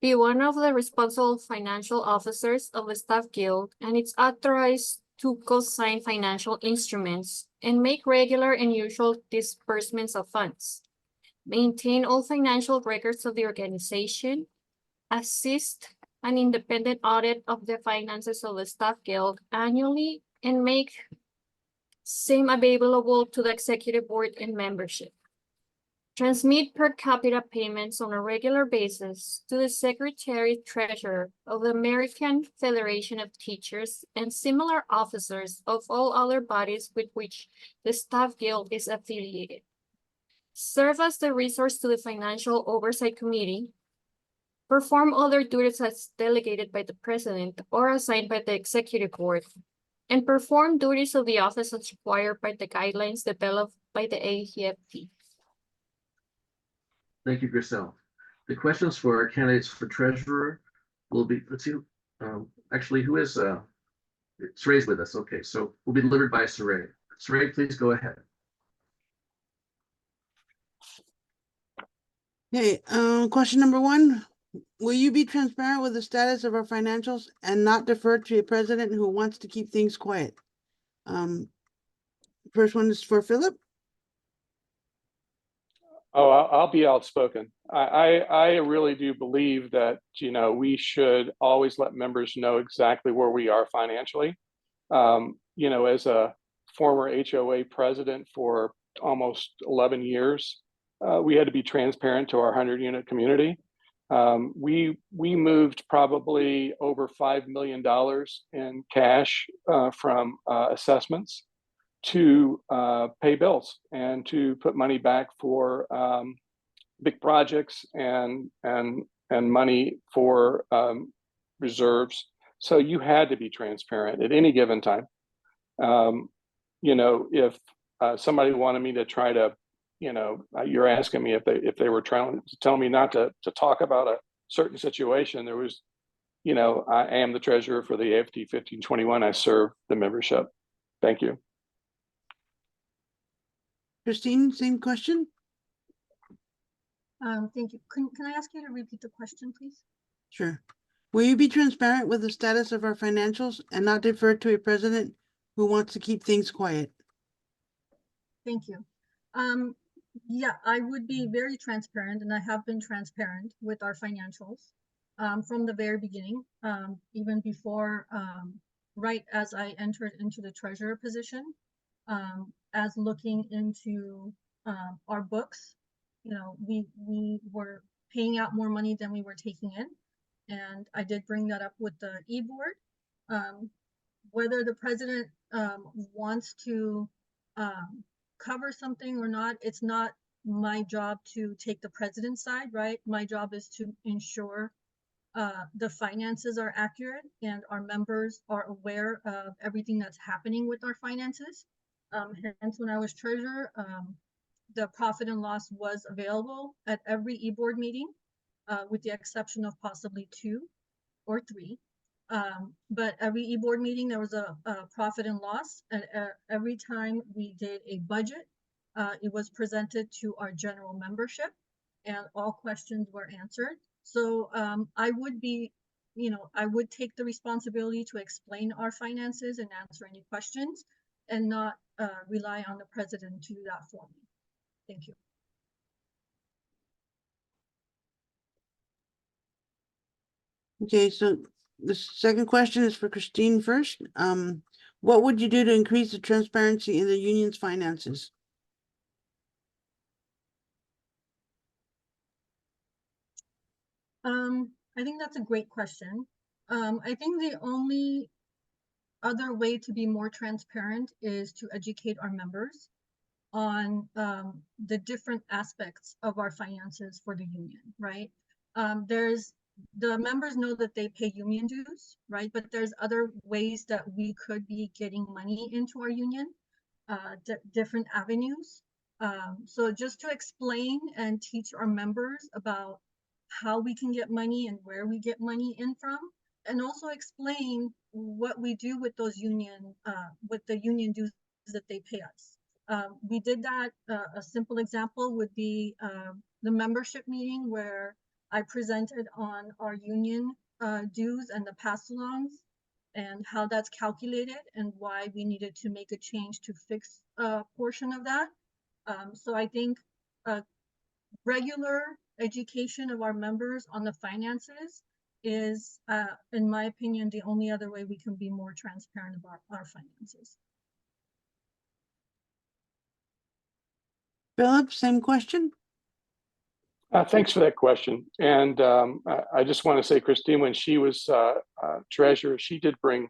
Be one of the responsible financial officers of the staff guild, and it's authorized to co-sign financial instruments and make regular and usual disbursements of funds. Maintain all financial records of the organization, assist an independent audit of the finances of the staff guild annually, and make same available to the executive board and membership. Transmit per capita payments on a regular basis to the Secretary-Treasurer of the American Federation of Teachers and similar officers of all other bodies with which the staff guild is affiliated. Serve as the resource to the Financial Oversight Committee. Perform other duties as delegated by the President or assigned by the Executive Board, and perform duties of the office as required by the guidelines developed by the AFT. Thank you, Grisel. The questions for our candidates for treasurer will be, let's see, actually, who is, Saray's with us. Okay, so will be delivered by Saray. Saray, please go ahead. Okay, question number 1. Will you be transparent with the status of our financials and not defer to a president who wants to keep things quiet? First one is for Philip. Oh, I'll be outspoken. I really do believe that, we should always let members know exactly where we are financially. As a former HOA president for almost 11 years, we had to be transparent to our 100-unit community. We moved probably over $5 million in cash from assessments to pay bills and to put money back for big projects and money for reserves. So you had to be transparent at any given time. If somebody wanted me to try to, you're asking me if they were trying to tell me not to talk about a certain situation. There was, I am the treasurer for the AFT 1521. I serve the membership. Thank you. Christine, same question? Thank you. Can I ask you to repeat the question, please? Sure. Will you be transparent with the status of our financials and not defer to a president who wants to keep things quiet? Thank you. Yeah, I would be very transparent, and I have been transparent with our financials from the very beginning, even before, right as I entered into the treasurer position, as looking into our books. We were paying out more money than we were taking in, and I did bring that up with the e-board. Whether the president wants to cover something or not, it's not my job to take the president's side, right? My job is to ensure the finances are accurate and our members are aware of everything that's happening with our finances. Hence, when I was treasurer, the profit and loss was available at every e-board meeting, with the exception of possibly 2 or 3. But every e-board meeting, there was a profit and loss. And every time we did a budget, it was presented to our general membership and all questions were answered. So I would be, I would take the responsibility to explain our finances and answer any questions and not rely on the president to do that for me. Thank you. Okay, so the second question is for Christine first. What would you do to increase the transparency in the union's finances? I think that's a great question. I think the only other way to be more transparent is to educate our members on the different aspects of our finances for the union, right? The members know that they pay union dues, right? But there's other ways that we could be getting money into our union, different avenues. So just to explain and teach our members about how we can get money and where we get money in from, and also explain what we do with those with the union dues that they pay us. We did that. A simple example would be the membership meeting where I presented on our union dues and the pass-alongs and how that's calculated and why we needed to make a change to fix a portion of that. So I think regular education of our members on the finances is, in my opinion, the only other way we can be more transparent about our finances. Philip, same question? Thanks for that question. And I just want to say, Christine, when she was treasurer, she did bring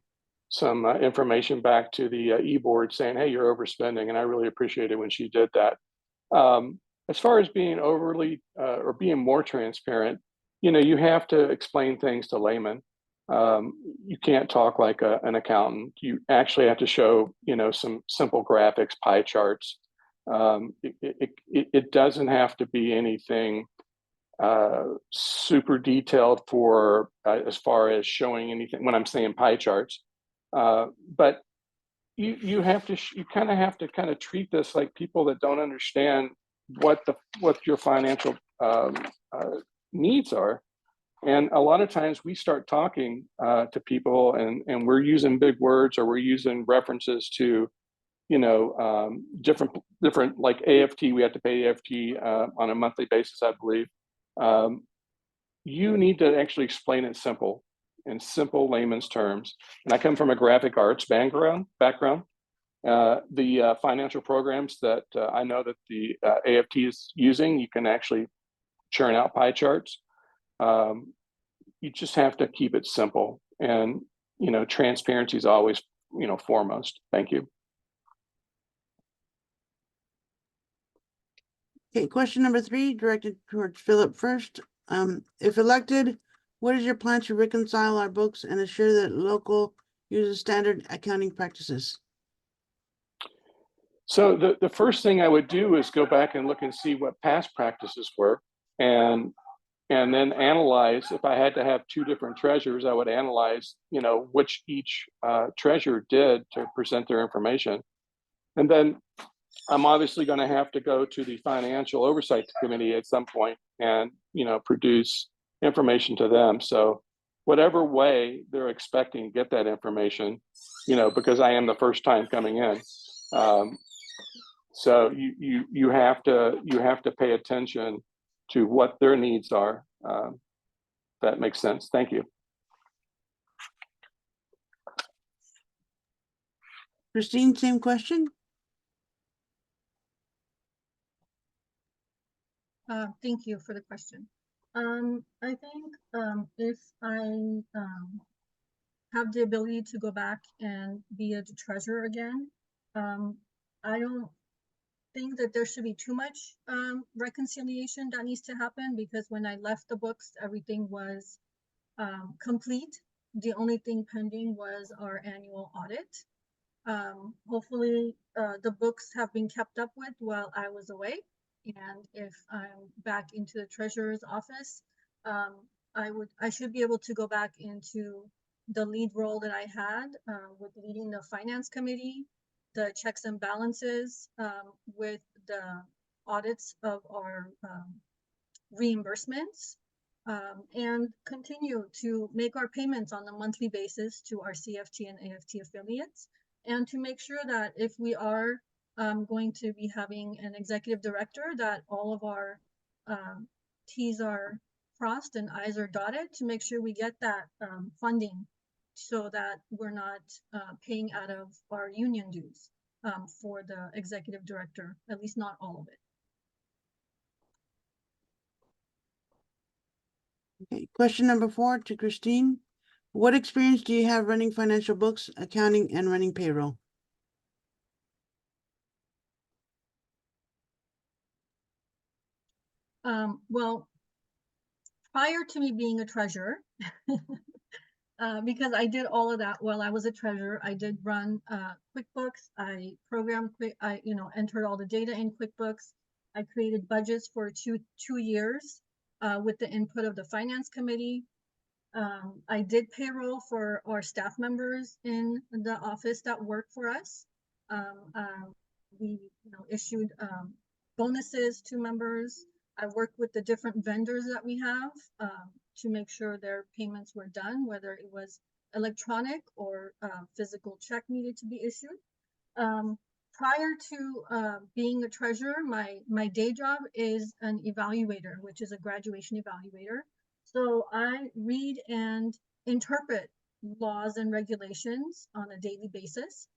some information back to the e-board saying, hey, you're overspending. And I really appreciated when she did that. As far as being overly or being more transparent, you have to explain things to laymen. You can't talk like an accountant. You actually have to show, some simple graphics, pie charts. It doesn't have to be anything super detailed for as far as showing anything when I'm saying pie charts. But you kind of have to treat this like people that don't understand what your financial needs are. And a lot of times we start talking to people and we're using big words or we're using references to different like AFT, we have to pay AFT on a monthly basis, I believe. You need to actually explain it in simple layman's terms. And I come from a graphic arts background. The financial programs that I know that the AFT is using, you can actually churn out pie charts. You just have to keep it simple, and transparency is always foremost. Thank you. Okay, question number 3, directed towards Philip first. If elected, what is your plan to reconcile our books and ensure that local uses standard accounting practices? So the first thing I would do is go back and look and see what past practices were, and then analyze. If I had to have 2 different treasurers, I would analyze, which each treasurer did to present their information. And then I'm obviously going to have to go to the Financial Oversight Committee at some point and, produce information to them. So whatever way they're expecting to get that information, because I am the first time coming in. So you have to pay attention to what their needs are. That makes sense. Thank you. Christine, same question. Thank you for the question. I think if I have the ability to go back and be a treasurer again, I don't think that there should be too much reconciliation that needs to happen, because when I left the books, everything was complete. The only thing pending was our annual audit. Hopefully the books have been kept up with while I was away. And if I'm back into the treasurer's office, I should be able to go back into the lead role that I had with leading the finance committee, the checks and balances, with the audits of our reimbursements, and continue to make our payments on a monthly basis to our CFT and AFT affiliates, and to make sure that if we are going to be having an executive director, that all of our T's are crossed and I's are dotted, to make sure we get that funding, so that we're not paying out of our union dues for the executive director, at least not all of it. Okay, question number 4 to Christine. What experience do you have running financial books, accounting, and running payroll? Well, prior to me being a treasurer, because I did all of that while I was a treasurer, I did run QuickBooks. I programmed entered all the data in QuickBooks. I created budgets for two years with the input of the finance committee. I did payroll for our staff members in the office that work for us. We issued bonuses to members. I worked with the different vendors that we have to make sure their payments were done, whether it was electronic or physical check needed to be issued. Prior to being a treasurer, my day job is an evaluator, which is a graduation evaluator. So I read and interpret laws and regulations on a daily basis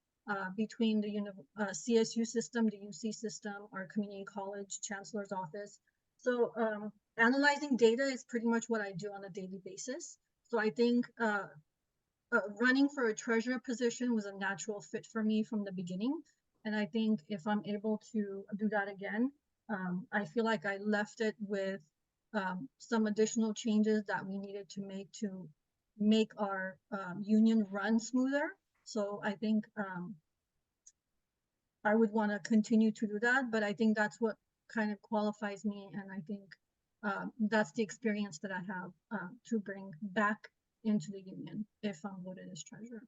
between the CSU system, the UC system, our community college chancellor's office. So analyzing data is pretty much what I do on a daily basis. So I think running for a treasurer position was a natural fit for me from the beginning. And I think if I'm able to do that again, I feel like I left it with some additional changes that we needed to make our union run smoother. So I think I would want to continue to do that, but I think that's what kind of qualifies me, and I think that's the experience that I have to bring back into the union if I'm voted as treasurer.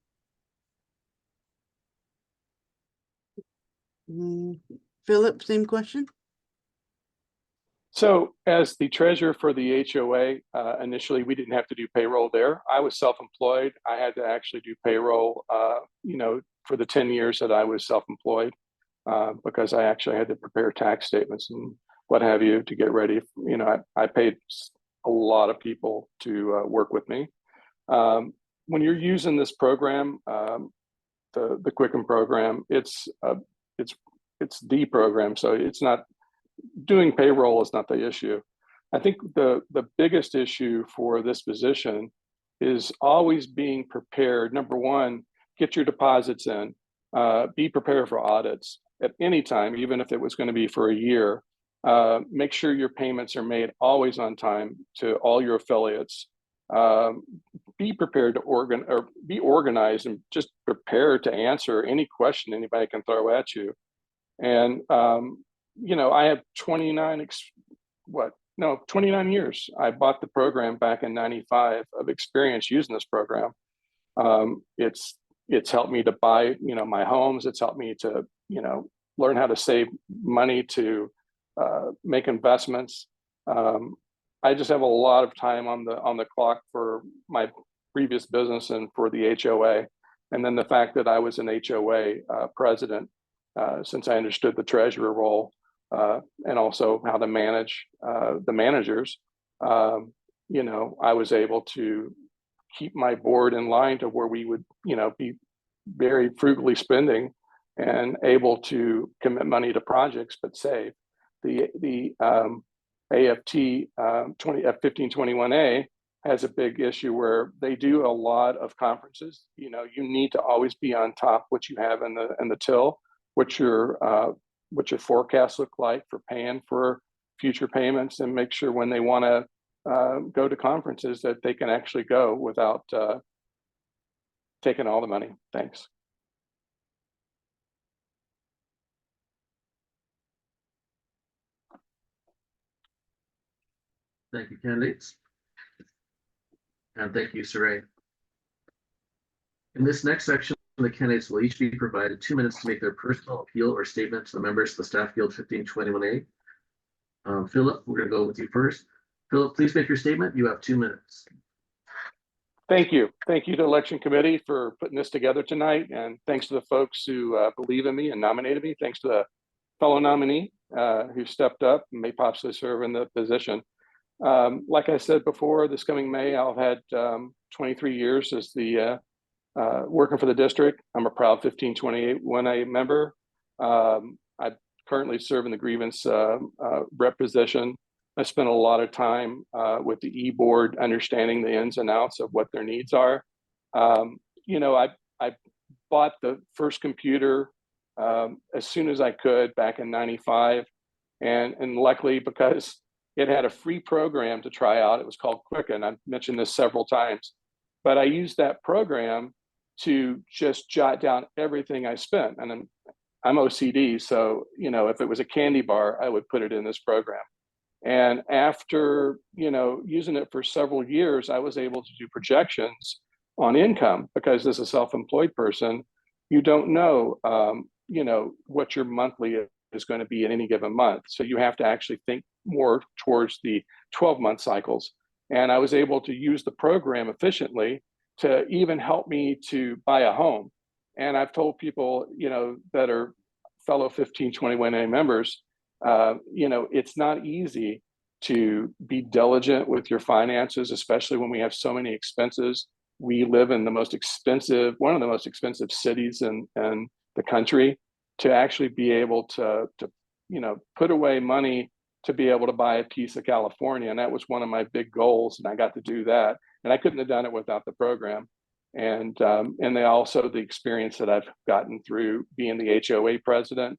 Philip, same question. So as the treasurer for the HOA, initially we didn't have to do payroll there. I was self-employed. I had to actually do payroll, for the 10 years that I was self-employed, because I actually had to prepare tax statements and what have you to get ready. You know, I paid a lot of people to work with me. When you're using this program, the Quicken program, it's the program, so it's not doing payroll is not the issue. I think the biggest issue for this position is always being prepared. Number one, get your deposits in. Be prepared for audits at any time, even if it was going to be for a year. Make sure your payments are made always on time to all your affiliates. Be prepared to be organized and just prepared to answer any question anybody can throw at you. And you know, I have 29 years. I bought the program back in '95 of experience using this program. It's helped me to buy, you know, my homes. It's helped me to, you know, learn how to save money to make investments. I just have a lot of time on the clock for my previous business and for the HOA. And then the fact that I was an HOA president, since I understood the treasurer role, and also how to manage the managers, you know, I was able to keep my board in line to where we would, you know, be very frugally spending and able to commit money to projects, but save. The AFT 1521A has a big issue where they do a lot of conferences. You know, you need to always be on top what you have in the till, what your forecasts look like for paying for future payments, and make sure when they want to go to conferences that they can actually go without taking all the money. Thanks. Thank you, candidates. And thank you, Saray. In this next section, the candidates will each be provided 2 minutes to make their personal appeal or statement to the members of the Staff Guild 1521A. Philip, we're going to go with you first. Philip, please make your statement. You have 2 minutes. Thank you. Thank you to the election committee for putting this together tonight. And thanks to the folks who believe in me and nominated me. Thanks to the fellow nominee who stepped up and may possibly serve in the position. Like I said before, this coming May, I'll have had 23 years as the working for the district. I'm a proud 1521A member. I currently serve in the grievance rep position. I spent a lot of time with the e-board, understanding the ins and outs of what their needs are. You know, I bought the first computer as soon as I could back in '95, and luckily, because it had a free program to try out. It was called Quicken. I've mentioned this several times, but I used that program to just jot down everything I spent. And I'm OCD, so you know, if it was a candy bar, I would put it in this program. And after, you know, using it for several years, I was able to do projections on income, because as a self-employed person, you don't know, you know, what your monthly is going to be in any given month. So you have to actually think more towards the 12-month cycles. And I was able to use the program efficiently to even help me to buy a home. And I've told people, you know, that are fellow 1521A members, you know, it's not easy to be diligent with your finances, especially when we have so many expenses. We live in the most expensive, one of the most expensive cities in the country. To actually be able to you know, put away money to be able to buy a piece of California. And that was one of my big goals. And I got to do that. And I couldn't have done it without the program. And they also, the experience that I've gotten through being the HOA president,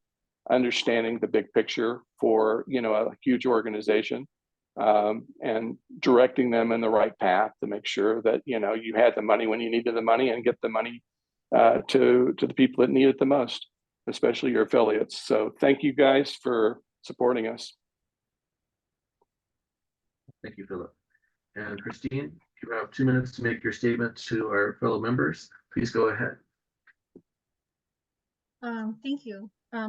understanding the big picture for, you know, a huge organization, and directing them in the right path to make sure that, you know, you had the money when you needed the money, and get the money to the people that need it the most, especially your affiliates. So thank you guys for supporting us. Thank you, Philip. And Christine, you have 2 minutes to make your statement to our fellow members. Please go ahead. Thank you. I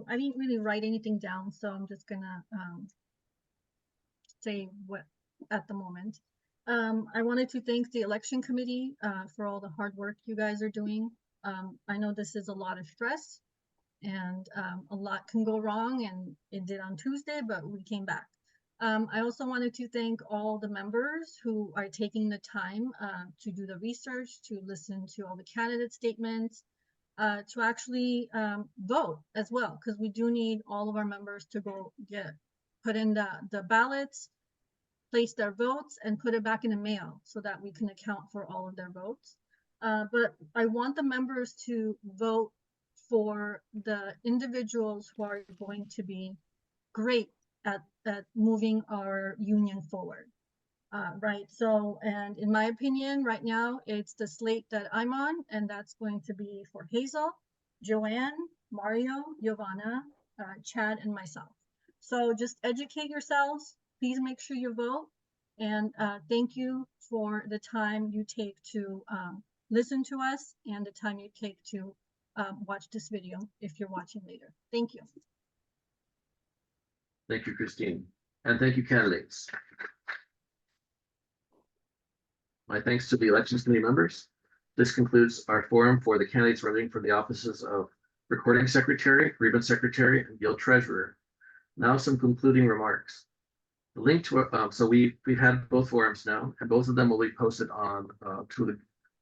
didn't really write anything down, so I'm just gonna say what at the moment. I wanted to thank the election committee for all the hard work you guys are doing. I know this is a lot of stress and a lot can go wrong, and it did on Tuesday, but we came back. I also wanted to thank all the members who are taking the time to do the research, to listen to all the candidate statements, to actually vote as well, because we do need all of our members to go put in the ballots, place their votes, and put it back in the mail so that we can account for all of their votes. But I want the members to vote for the individuals who are going to be great at moving our union forward. Right, so, and in my opinion, right now, it's the slate that I'm on, and that's going to be for Hazel, Joanne, Mario, Giovanna, Chad, and myself. So just educate yourselves. Please make sure you vote. And thank you for the time you take to listen to us and the time you take to watch this video if you're watching later. Thank you. Thank you, Christine. And thank you, candidates. My thanks to the Elections Committee members. This concludes our forum for the candidates running for the offices of Recording Secretary, Grievance Secretary, and Guild Treasurer. Now some concluding remarks. The link to so we've had both forums now, and both of them will be posted on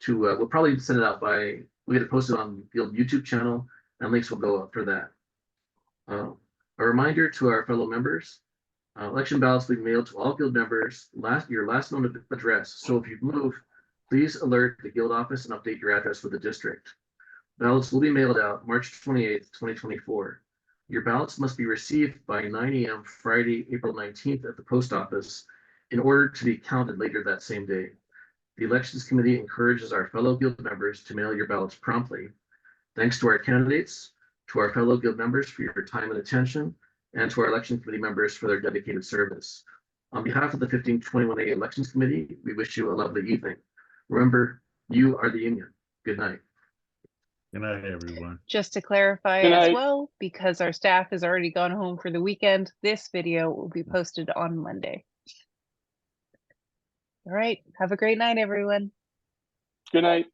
we'll probably send it out we'll get it posted on the Guild YouTube channel, and links will go up for that. A reminder to our fellow members, election ballots will be mailed to all Guild members, your last known address. So if you've moved, please alert the Guild office and update your address with the district. Ballots will be mailed out March 28th, 2024. Your ballots must be received by 9 a.m. Friday, April 19th at the post office in order to be counted later that same day. The Elections Committee encourages our fellow Guild members to mail your ballots promptly. Thanks to our candidates, to our fellow Guild members for your time and attention, and to our Election Committee members for their dedicated service. On behalf of the 1521A Elections Committee, we wish you a lovely evening. Remember, you are the union. Good night. Good night, everyone. Just to clarify Good as night. well, because our staff has already gone home for the weekend, this video will be posted on Monday. All right, have a great night, everyone. Good night.